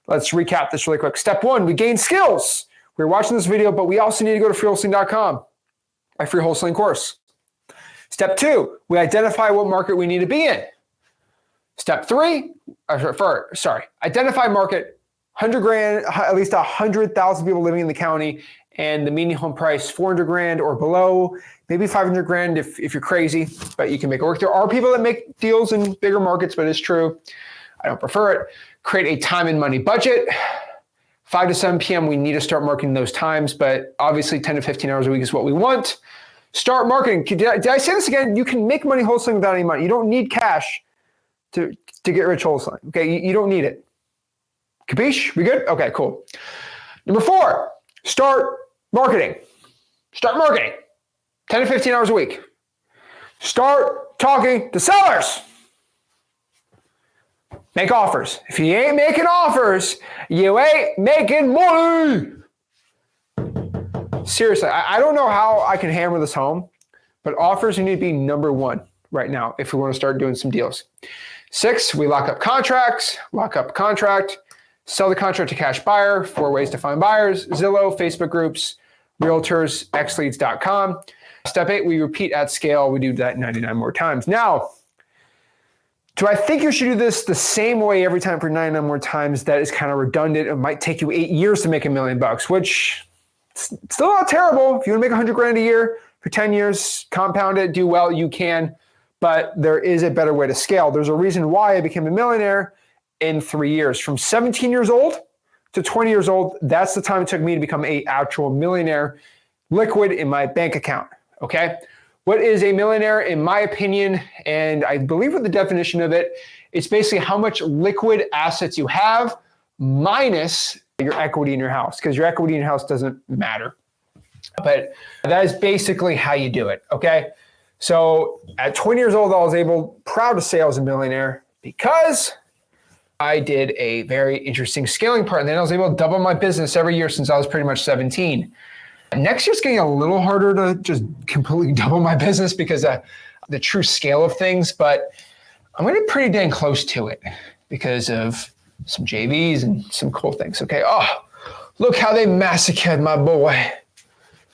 Let's recap this really quick. Step 1, we gain skills. We're watching this video, but we also need to go to freewholesaling.com, my free wholesaling course. Step 2, we identify what market we need to be in. Step 3, identify market, 100 grand, at least 100,000 people living in the county, and the median home price, 400 grand or below, maybe 500 grand if you're crazy, but you can make it work. There are people that make deals in bigger markets, but it's true. I don't prefer it. Create a time and money budget. 5 to 7 p.m., we need to start marketing those times, but obviously 10 to 15 hours a week is what we want. Start marketing. Did I say this again? You can make money wholesaling without any money. You don't need cash to get rich wholesaling, okay? You don't need it. Capiche? We good? Okay, cool. Number 4, start marketing. Start marketing. 10 to 15 hours a week. Start talking to sellers. Make offers. If you ain't making offers, you ain't making money. Seriously, I don't know how I can hammer this home, but offers need to be number 1 right now if we want to start doing some deals. 6, we lock up contracts, lock up contract, sell the contract to cash buyer, 4 ways to find buyers, Zillow, Facebook groups, realtors, xleads.com. Step 8, we repeat at scale. We do that 99 more times. Now, do I think you should do this the same way every time for 99 more times? That is kind of redundant. It might take you 8 years to make $1 million, which is still not terrible. If you want to make 100 grand a year for 10 years, compound it, do well, you can. But there is a better way to scale. There's a reason why I became a millionaire in 3 years. From 17 years old to 20 years old, that's the time it took me to become an actual millionaire, liquid in my bank account, okay? What is a millionaire, in my opinion, and I believe with the definition of it, it's basically how much liquid assets you have minus your equity in your house, because your equity in your house doesn't matter. But that is basically how you do it, okay? So at 20 years old, I was proud to say I was a millionaire because I did a very interesting scaling part. And then I was able to double my business every year since I was pretty much 17. Next year's getting a little harder to just completely double my business because of the true scale of things, but I'm going to be pretty dang close to it because of some JVs and some cool things. Okay. Oh, look how they massacred my boy.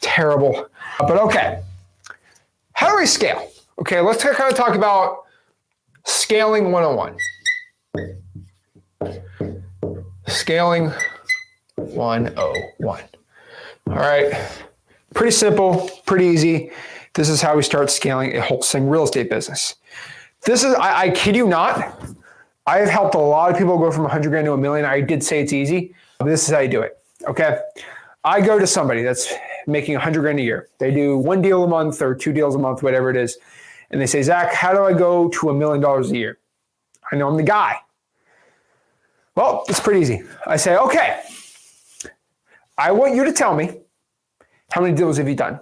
Terrible. But okay. How do we scale? Okay. Let's kind of talk about scaling 101. Scaling 101. All right. Pretty simple, pretty easy. This is how we start scaling a wholesaling real estate business. I kid you not, I have helped a lot of people go from 100 grand to $1 million. I did say it's easy. This is how you do it, okay? I go to somebody that's making 100 grand a year. They do 1 deal a month or 2 deals a month, whatever it is. And they say, Zach, how do I go to $1 million a year? I know I'm the guy. Well, it's pretty easy. I say, okay, I want you to tell me, how many deals have you done?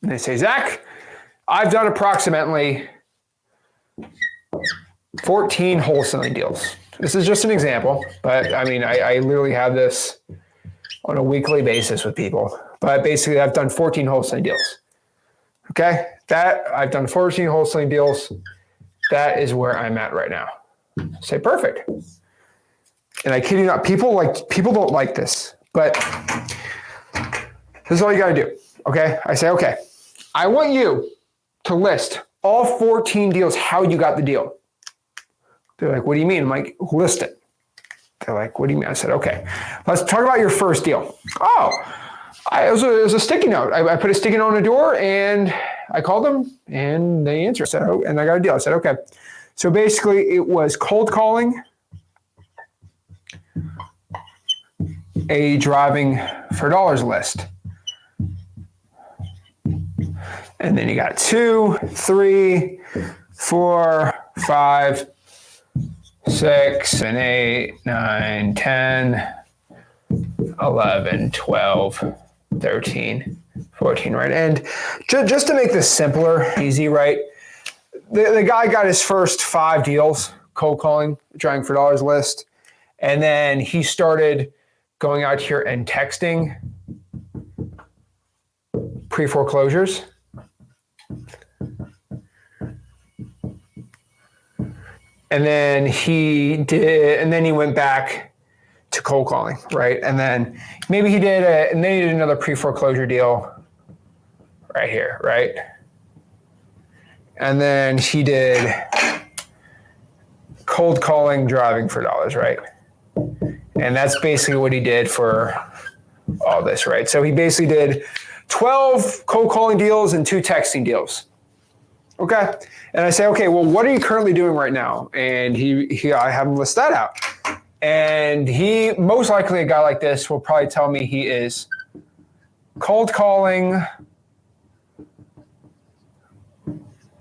And they say, Zach, I've done approximately 14 wholesaling deals. This is just an example, but I mean, I literally have this on a weekly basis with people. But basically, I've done 14 wholesaling deals. Okay? I've done 14 wholesaling deals. That is where I'm at right now. Say, perfect. And I kid you not, people don't like this, but this is all you got to do. Okay? I say, okay, I want you to list all 14 deals, how you got the deal. They're like, what do you mean? I'm like, list it. They're like, what do you mean? I said, okay, let's talk about your first deal. Oh, it was a sticky note. I put a sticky note on the door and I called them and they answered. I said, oh, and I got a deal. I said, okay. So basically it was cold calling, a driving for dollars list. And then you got 2, 3, 4, 5, 6, 7, 8, 9, 10, 11, 12, 13, 14, right? And just to make this simpler, easy, right? The guy got his first 5 deals, cold calling, driving for dollars list. And then he started going out here and texting pre-foreclosures. And then he went back to cold calling, right? And then maybe he did another pre-foreclosure deal right here, right? And then he did cold calling, driving for dollars, right? And that's basically what he did for all this, right? So he basically did 12 cold calling deals and 2 texting deals. Okay. And I say, okay, well, what are you currently doing right now? And I have him list that out. And he, most likely a guy like this will probably tell me he is cold calling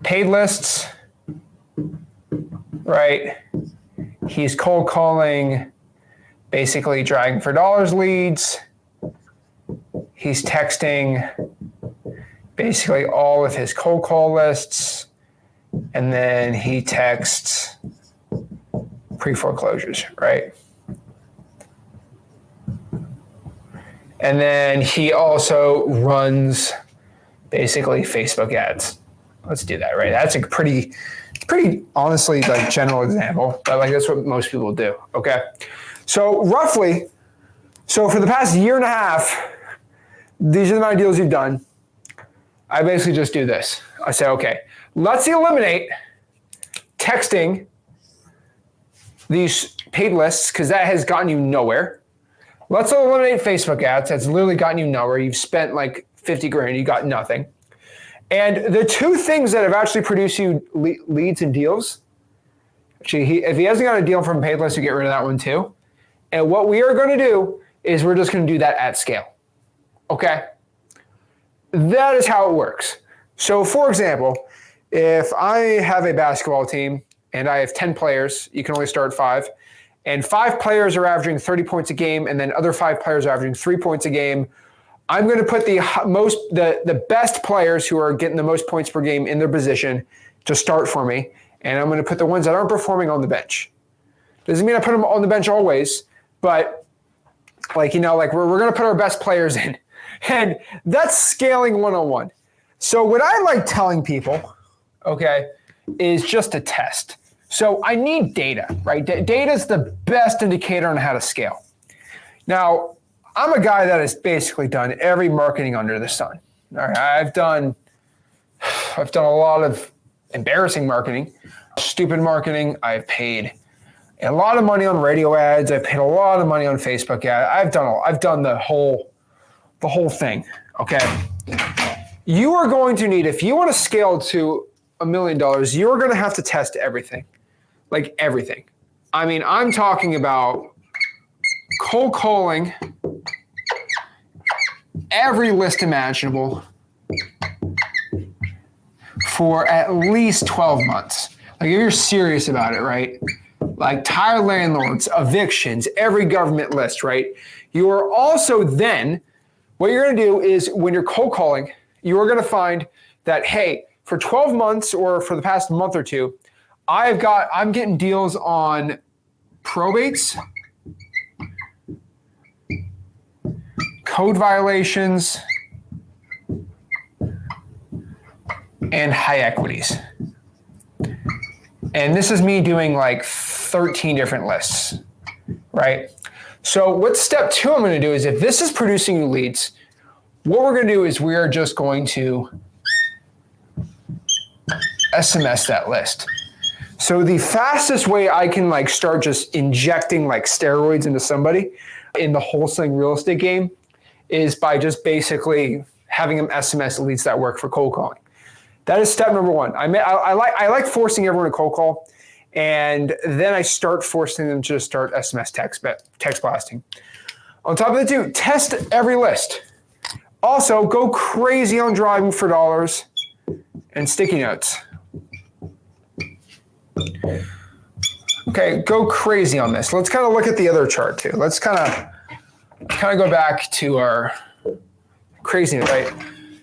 paid lists, right? He's cold calling basically driving for dollars leads. He's texting basically all of his cold call lists, and then he texts pre-foreclosures, right? And then he also runs basically Facebook ads. Let's do that, right? That's a pretty honestly like general example, but like that's what most people do, okay? So roughly, for the past year and a half, these are the amount of deals you've done. I basically just do this. I say, okay, let's eliminate texting these paid lists because that has gotten you nowhere. Let's eliminate Facebook ads. That's literally gotten you nowhere. You've spent like 50 grand. You got nothing. And the 2 things that have actually produced you leads and deals, actually, if he hasn't got a deal from paid list, you get rid of that one too. And what we are going to do is we're just going to do that at scale. Okay? That is how it works. So for example, if I have a basketball team and I have 10 players, you can only start 5, and 5 players are averaging 30 points a game, and then other 5 players are averaging 3 points a game, I'm going to put the best players who are getting the most points per game in their position to start for me, and I'm going to put the ones that aren't performing on the bench. Doesn't mean I put them on the bench always, but we're going to put our best players in. And that's scaling 101. So what I like telling people, okay, is just a test. So I need data, right? Data is the best indicator on how to scale. Now, I'm a guy that has basically done every marketing under the sun. All right, I've done a lot of embarrassing marketing, stupid marketing. I've paid a lot of money on radio ads. I've paid a lot of money on Facebook ads. I've done the whole the whole thing, okay? You are going to need, if you want to scale to $1 million, you're going to have to test everything, like everything. I mean, I'm talking about cold calling every list imaginable for at least 12 months. Like, if you're serious about it, right? Like tire landlords, evictions, every government list, right? You are also then, what you're going to do is when you're cold calling, you are going to find that, hey, for 12 months or for the past month or two, I'm getting deals on probates, code violations, and high equities. And this is me doing like 13 different lists, right? So what step 2 I'm going to do is, if this is producing you leads, what we're going to do is we are just going to SMS that list. So the fastest way I can like start just injecting like steroids into somebody in the wholesaling real estate game is by just basically having them SMS leads that work for cold calling. That is step number 1. I like forcing everyone to cold call, and then I start forcing them to just start SMS text blasting. On top of the 2, test every list. Also, go crazy on driving for dollars and sticky notes. Okay, go crazy on this. Let's kind of look at the other chart too. Let's kind of go back to our craziness, right?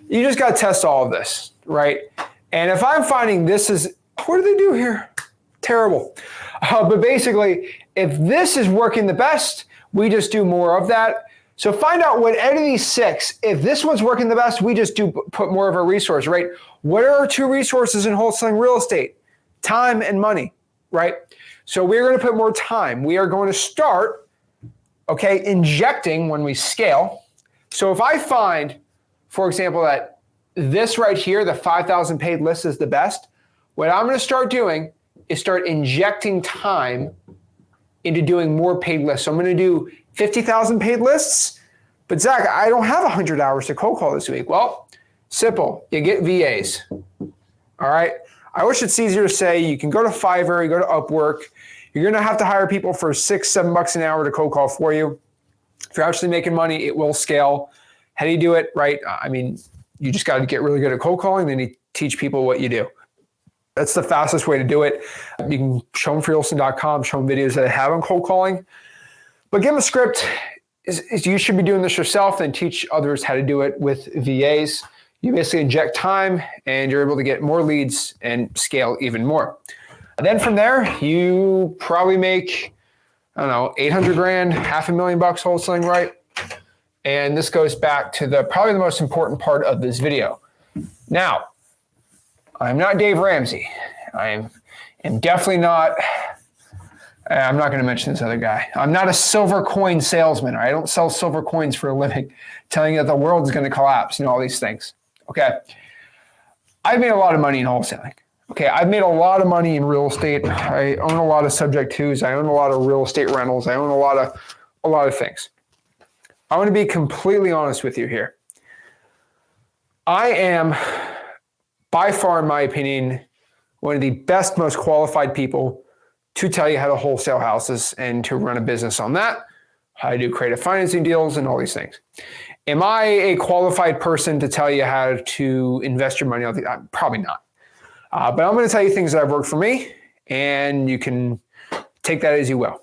You just got to test all of this. Right? And if I'm finding this is, what do they do here? Terrible. But basically, if this is working the best, we just do more of that. So find out what out of these 6, if this one's working the best, we just do put more of our resource, right? What are our 2 resources in wholesaling real estate? Time and money, right? So we're going to put more time. We are going to start, okay, injecting when we scale. So if I find, for example, that this right here, the 5,000 paid list is the best, what I'm going to start doing is start injecting time into doing more paid lists. So I'm going to do 50,000 paid lists, but Zach, I don't have 100 hours to cold call this week. Well, simple. You get VAs. All right. I wish it's easier to say. You can go to Fiverr, you go to Upwork. You're going to have to hire people for $6, $7 an hour to cold call for you. If you're actually making money, it will scale. How do you do it? Right. I mean, you just got to get really good at cold calling. Then you teach people what you do. That's the fastest way to do it. You can show them freewholesaling.com, show them videos that I have on cold calling. But give them a script. You should be doing this yourself, then teach others how to do it with VAs. You basically inject time and you're able to get more leads and scale even more. And then from there, you probably make, I don't know, 800 grand, $500,000 wholesaling, right? And this goes back to probably the most important part of this video. Now, I'm not Dave Ramsey. I am definitely not, I'm not going to mention this other guy. I'm not a silver coin salesman. I don't sell silver coins for a living, telling you that the world is going to collapse and all these things. Okay. I've made a lot of money in wholesaling. Okay. I've made a lot of money in real estate. I own a lot of subject twos. I own a lot of real estate rentals. I own a lot of things. I want to be completely honest with you here. I am, by far, in my opinion, one of the best, most qualified people to tell you how to wholesale houses and to run a business on that, how to do creative financing deals and all these things. Am I a qualified person to tell you how to invest your money? Probably not. But I'm going to tell you things that have worked for me, and you can take that as you will.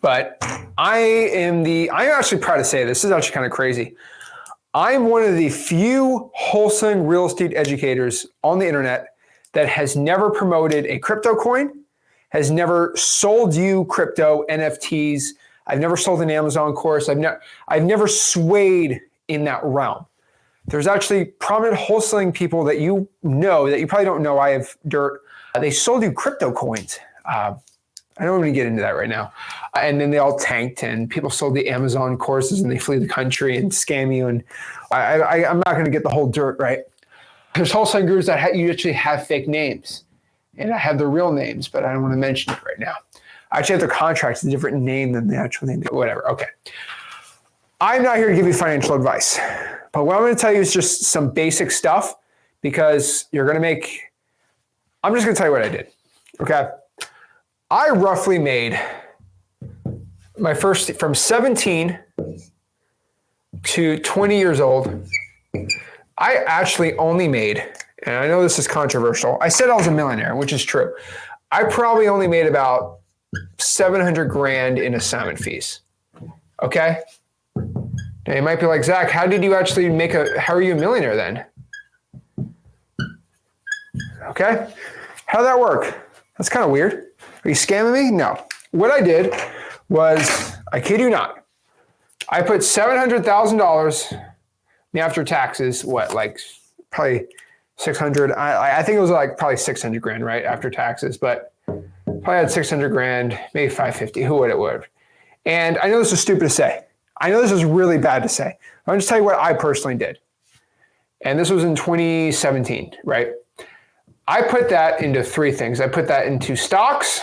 But I'm actually proud to say this is actually kind of crazy. I'm one of the few wholesaling real estate educators on the internet that has never promoted a crypto coin, has never sold you crypto NFTs. I've never sold an Amazon course. I've never swayed in that realm. There's actually prominent wholesaling people that you know that you probably don't know. I have dirt. They sold you crypto coins. I don't want to get into that right now. And then they all tanked and people sold the Amazon courses and they flee the country and scam you. And I'm not going to get the whole dirt, right? There's wholesaling gurus that you actually have fake names. And I have their real names, but I don't want to mention it right now. I actually have their contracts a different name than the actual name. Whatever. Okay. I'm not here to give you financial advice, but what I'm going to tell you is just some basic stuff because I'm just going to tell you what I did. Okay. I roughly made my first, from 17 to 20 years old, I actually only made, and I know this is controversial, I said I was a millionaire, which is true. I probably only made about 700 grand in assignment fees. Okay. Now you might be like, Zach, how did you actually how are you a millionaire then? Okay. How'd that work? That's kind of weird. Are you scamming me? No. What I did was, I kid you not, I put $700,000 after taxes, probably 600. I think it was probably 600 grand, right? After taxes, but probably had 600 grand, maybe 550, who would it would. And I know this is stupid to say. I know this is really bad to say. I'll just tell you what I personally did. And this was in 2017, right? I put that into three things. I put that into stocks.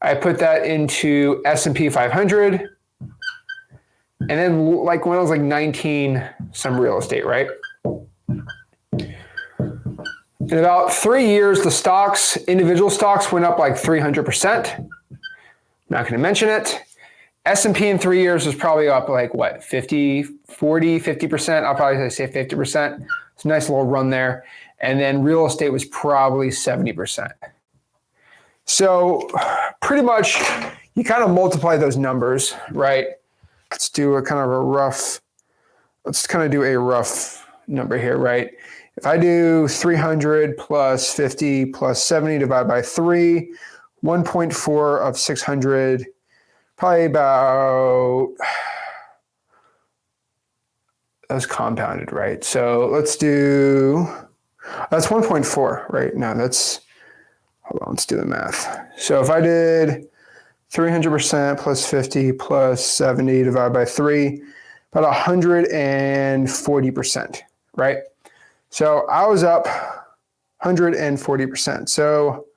I put that into S&P 500. And then when I was 19, some real estate, right? In about 3 years, the individual stocks went up 300%. I'm not going to mention it. S&P in 3 years was probably up 50%. I'll probably say 50%. It's a nice little run there. And then real estate was probably 70%. So pretty much you kind of multiply those numbers, right? Let's do a rough number here, right? If I do 300 plus 50 plus 70 divided by 3, 1.4 of 600, probably about, that's compounded, right? So let's do, that's 1.4, right? No, hold on, let's do the math. So if I did 300% plus 50 plus 70 divided by 3, about 140%, right? So I was up 140%. So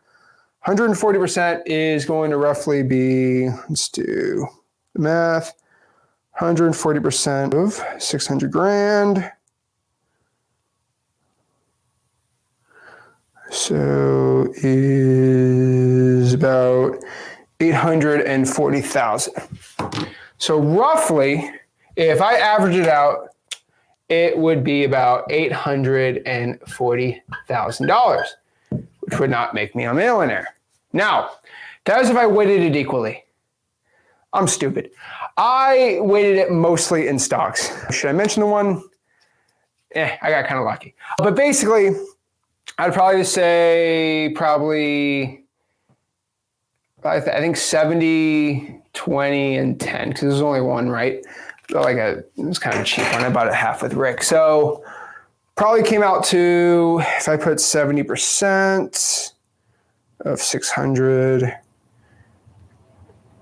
140% is going to roughly be, let's do the math, 140% of 600 grand. So is about 840,000. So roughly, if I average it out, it would be about $840,000, which would not make me a millionaire. Now, that was if I weighted it equally. I'm stupid. I weighted it mostly in stocks. Should I mention the one? I got kind of lucky. But basically, I'd probably say I think 70, 20, and 10, because there's only one, right? So it was kind of a cheap one. I bought it half with Rick. So probably came out to, if I put 70% of 600,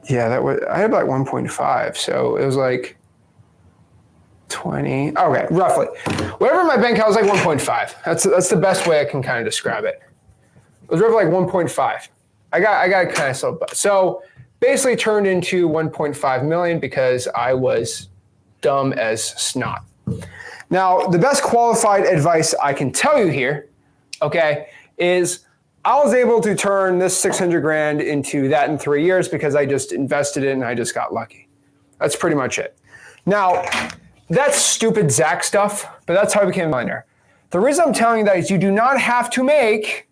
yeah, I had 1.5. So it was 20. Okay, roughly. Whatever my bank account was 1.5. That's the best way I can kind of describe it. It was roughly 1.5. I got kind of so basically turned into 1.5 million because I was dumb as snot. Now, the best qualified advice I can tell you here, okay, is I was able to turn this 600 grand into that in 3 years because I just invested it and I just got lucky. That's pretty much it. Now, that's stupid Zach stuff, but that's how I became a millionaire. The reason I'm telling you that is you do not have to make,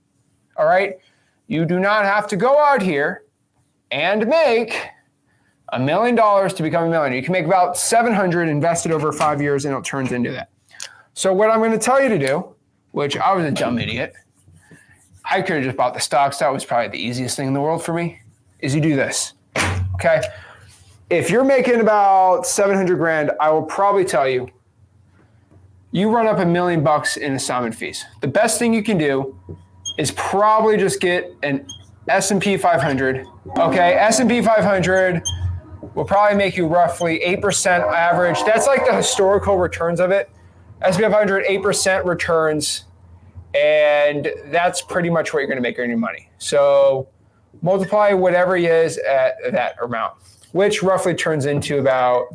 all right, you do not have to go out here and make $1 million to become a millionaire. You can make about 700 invested over 5 years and it turns into that. So what I'm going to tell you to do, which I was a dumb idiot, I could have just bought the stocks. That was probably the easiest thing in the world for me, is you do this, okay? If you're making about 700 grand, I will probably tell you, you run up $1 million in assignment fees. The best thing you can do is probably just get an S&P 500. Okay, S&P 500 will probably make you roughly 8% average. That's the historical returns of it. S&P 500, 8% returns, and that's pretty much what you're going to make on your money. So multiply whatever it is at that amount, which roughly turns into about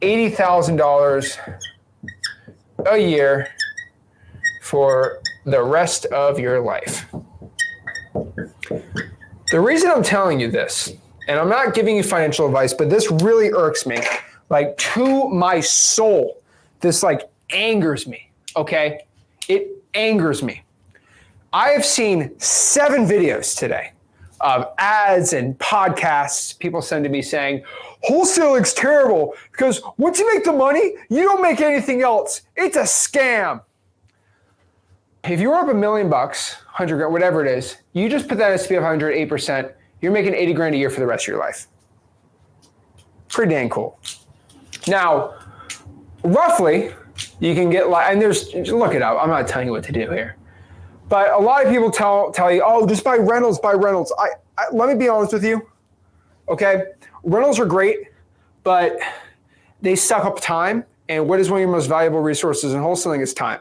$80,000 a year for the rest of your life. The reason I'm telling you this, and I'm not giving you financial advice, but this really irks me, like to my soul. This like angers me, okay? It angers me. I have seen 7 videos today of ads and podcasts, people sending me saying, wholesaling's terrible because once you make the money, you don't make anything else. It's a scam. If you were up $1 million, 100 grand, whatever it is, you just put that S&P 500 8%, you're making 80 grand a year for the rest of your life. Pretty dang cool. Now, roughly, you can get, and there's, look it up. I'm not telling you what to do here. But a lot of people tell you, oh, just buy rentals, buy rentals. Let me be honest with you, okay? Rentals are great, but they suck up time. And what is one of your most valuable resources in wholesaling is time.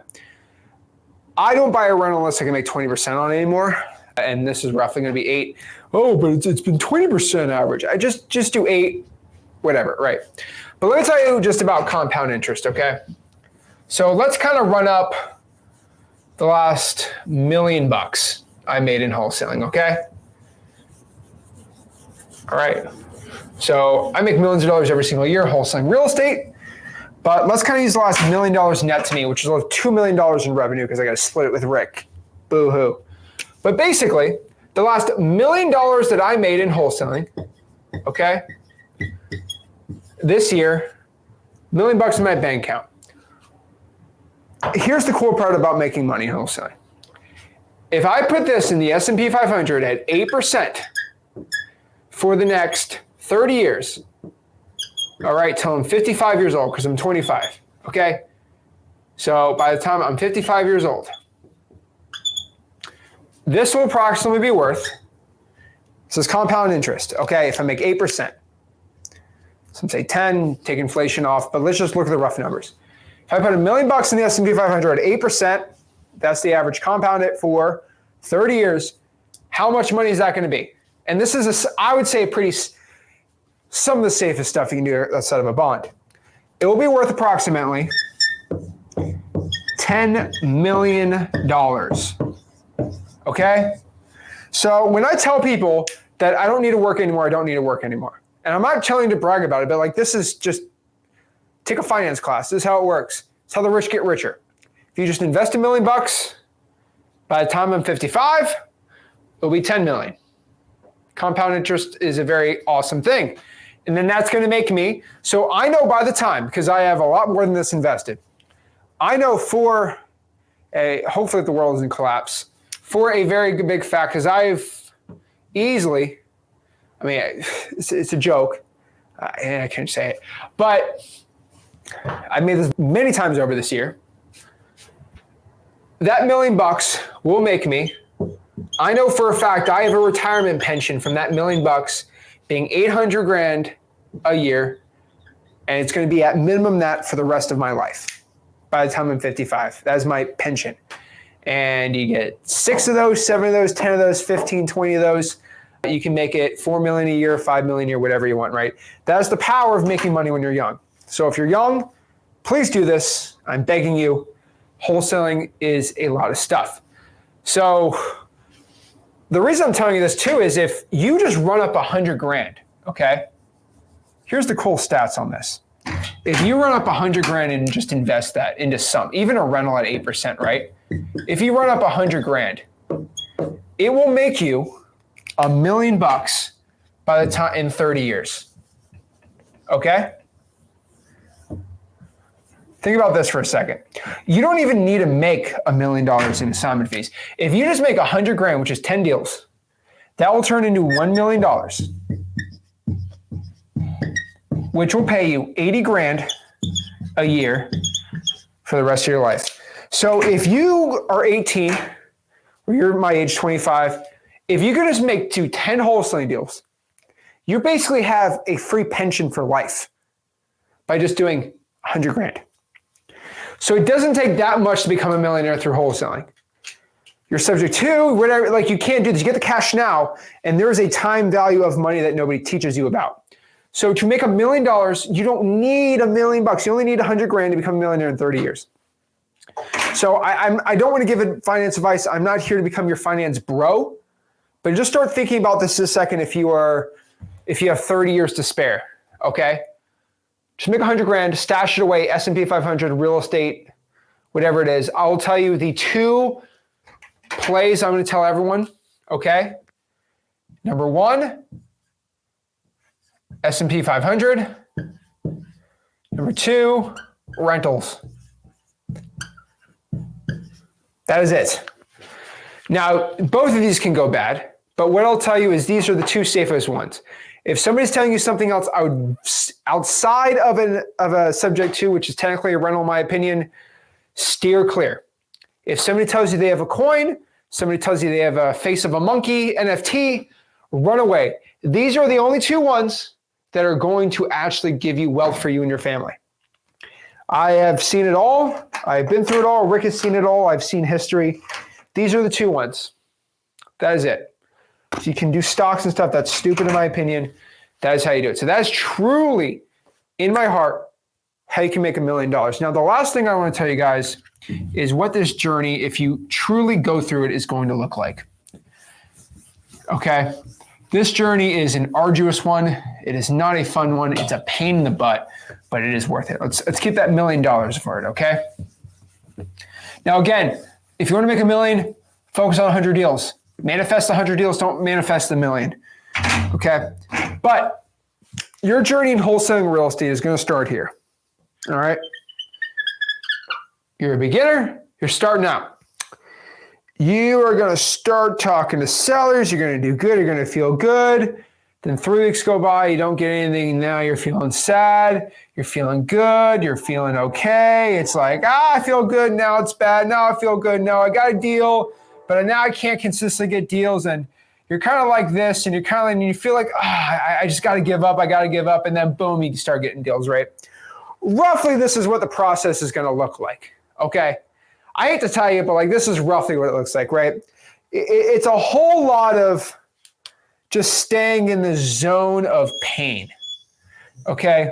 I don't buy a rental unless I can make 20% on it anymore. And this is roughly going to be 8. Oh, but it's been 20% average. I just do 8, whatever, right? But let me tell you just about compound interest, okay? So let's kind of run up the last $1 million I made in wholesaling, okay? All right. So I make millions of dollars every single year wholesaling real estate. But let's kind of use the last $1 million net to me, which is like $2 million in revenue because I got to split it with Rick. Boo-hoo. But basically, the last $1 million that I made in wholesaling, okay, this year, $1 million in my bank account. Here's the cool part about making money in wholesaling. If I put this in the S&P 500 at 8% for the next 30 years, all right, till I'm 55 years old, because I'm 25, okay? So by the time I'm 55 years old, this will approximately be worth, this is compound interest, okay, if I make 8%. Some say 10, take inflation off, but let's just look at the rough numbers. If I put $1 million in the S&P 500 at 8%, that's the average, compound it for 30 years, how much money is that going to be? And this is, I would say, some of the safest stuff you can do outside of a bond. It will be worth approximately $10 million. Okay? So when I tell people that I don't need to work anymore, I don't need to work anymore. And I'm not telling you to brag about it, but like this is just, take a finance class. This is how it works. It's how the rich get richer. If you just invest $1 million, by the time I'm 55, it'll be 10 million. Compound interest is a very awesome thing. And then that's going to make me, so I know by the time, because I have a lot more than this invested, I know for hopefully the world doesn't collapse, for a very big fact, because I've easily, I mean, it's a joke, and I can't say it, but I made this many times over this year. That $1 million will make me, I know for a fact I have a retirement pension from that $1 million being 800 grand a year, and it's going to be at minimum that for the rest of my life by the time I'm 55. That is my pension. And you get 6 of those, 7 of those, 10 of those, 15, 20 of those. You can make it 4 million a year, 5 million a year, whatever you want, right? That's the power of making money when you're young. So if you're young, please do this. I'm begging you. Wholesaling is a lot of stuff. So the reason I'm telling you this too is if you just run up 100 grand, okay? Here's the cool stats on this. If you run up 100 grand and just invest that into some, even a rental at 8%, right? If you run up 100 grand, it will make you $1 million by the time in 30 years. Okay? Think about this for a second. You don't even need to make $1 million in assignment fees. If you just make 100 grand, which is 10 deals, that will turn into $1 million, which will pay you 80 grand a year for the rest of your life. So if you are 18, or you're my age, 25, if you could just do 10 wholesaling deals, you basically have a free pension for life by just doing 100 grand. So it doesn't take that much to become a millionaire through wholesaling. You're subject to whatever, like you can't do this. You get the cash now, and there is a time value of money that nobody teaches you about. So to make $1 million, you don't need $1 million. You only need 100 grand to become a millionaire in 30 years. So I don't want to give finance advice. I'm not here to become your finance bro, but just start thinking about this a second if you have 30 years to spare, okay? Just make 100 grand, stash it away, S&P 500, real estate, whatever it is. I'll tell you the 2 plays I'm going to tell everyone, okay? Number 1, S&P 500. Number 2, rentals. That is it. Now, both of these can go bad, but what I'll tell you is these are the 2 safest ones. If somebody's telling you something else outside of a subject to, which is technically a rental in my opinion, steer clear. If somebody tells you they have a coin, somebody tells you they have a face of a monkey, NFT, run away. These are the only 2 ones that are going to actually give you wealth for you and your family. I have seen it all. I've been through it all. Rick has seen it all. I've seen history. These are the 2 ones. That is it. If you can do stocks and stuff, that's stupid in my opinion. That is how you do it. So that is truly, in my heart, how you can make $1 million. Now, the last thing I want to tell you guys is what this journey, if you truly go through it, is going to look like. Okay? This journey is an arduous one. It is not a fun one. It's a pain in the butt, but it is worth it. Let's keep that $1 million for it, okay? Now, again, if you want to make $1 million, focus on 100 deals. Manifest 100 deals, don't manifest $1 million, okay? But your journey in wholesaling real estate is going to start here, all right? You're a beginner. You're starting out. You are going to start talking to sellers. You're going to do good. You're going to feel good. Then 3 weeks go by. You don't get anything. Now you're feeling sad. You're feeling good. You're feeling okay. It's like, I feel good. Now it's bad. Now I feel good. Now I got a deal, but now I can't consistently get deals. And you're kind of like this, and you're kind of, and you feel like, I just got to give up. I got to give up. And then boom, you start getting deals, right? Roughly, this is what the process is going to look like. Okay. I hate to tell you, but like this is roughly what it looks like, right? It's a whole lot of just staying in the zone of pain, okay?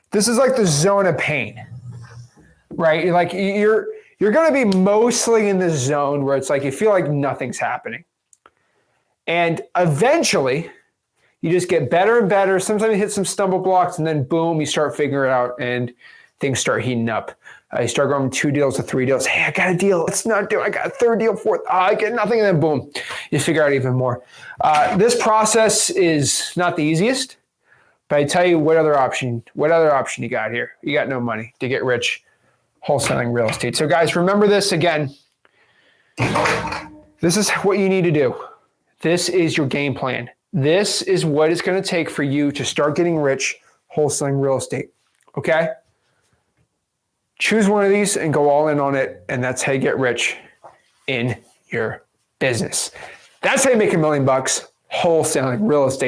This is like the zone of pain, right? You're going to be mostly in the zone where it's like you feel like nothing's happening. And eventually, you just get better and better. Sometimes you hit some stumble blocks, and then boom, you start figuring it out, and things start heating up. You start going from 2 deals to 3 deals. Hey, I got a deal. Let's not do it. I got a 3rd deal, 4th. I get nothing. And then boom, you figure out even more. This process is not the easiest, but I tell you what other option you got here. You got no money to get rich wholesaling real estate. So guys, remember this again. This is what you need to do. This is your game plan. This is what it's going to take for you to start getting rich wholesaling real estate. Okay? Choose one of these and go all in on it, and that's how you get rich in your business. That's how you make $1 million wholesaling real estate.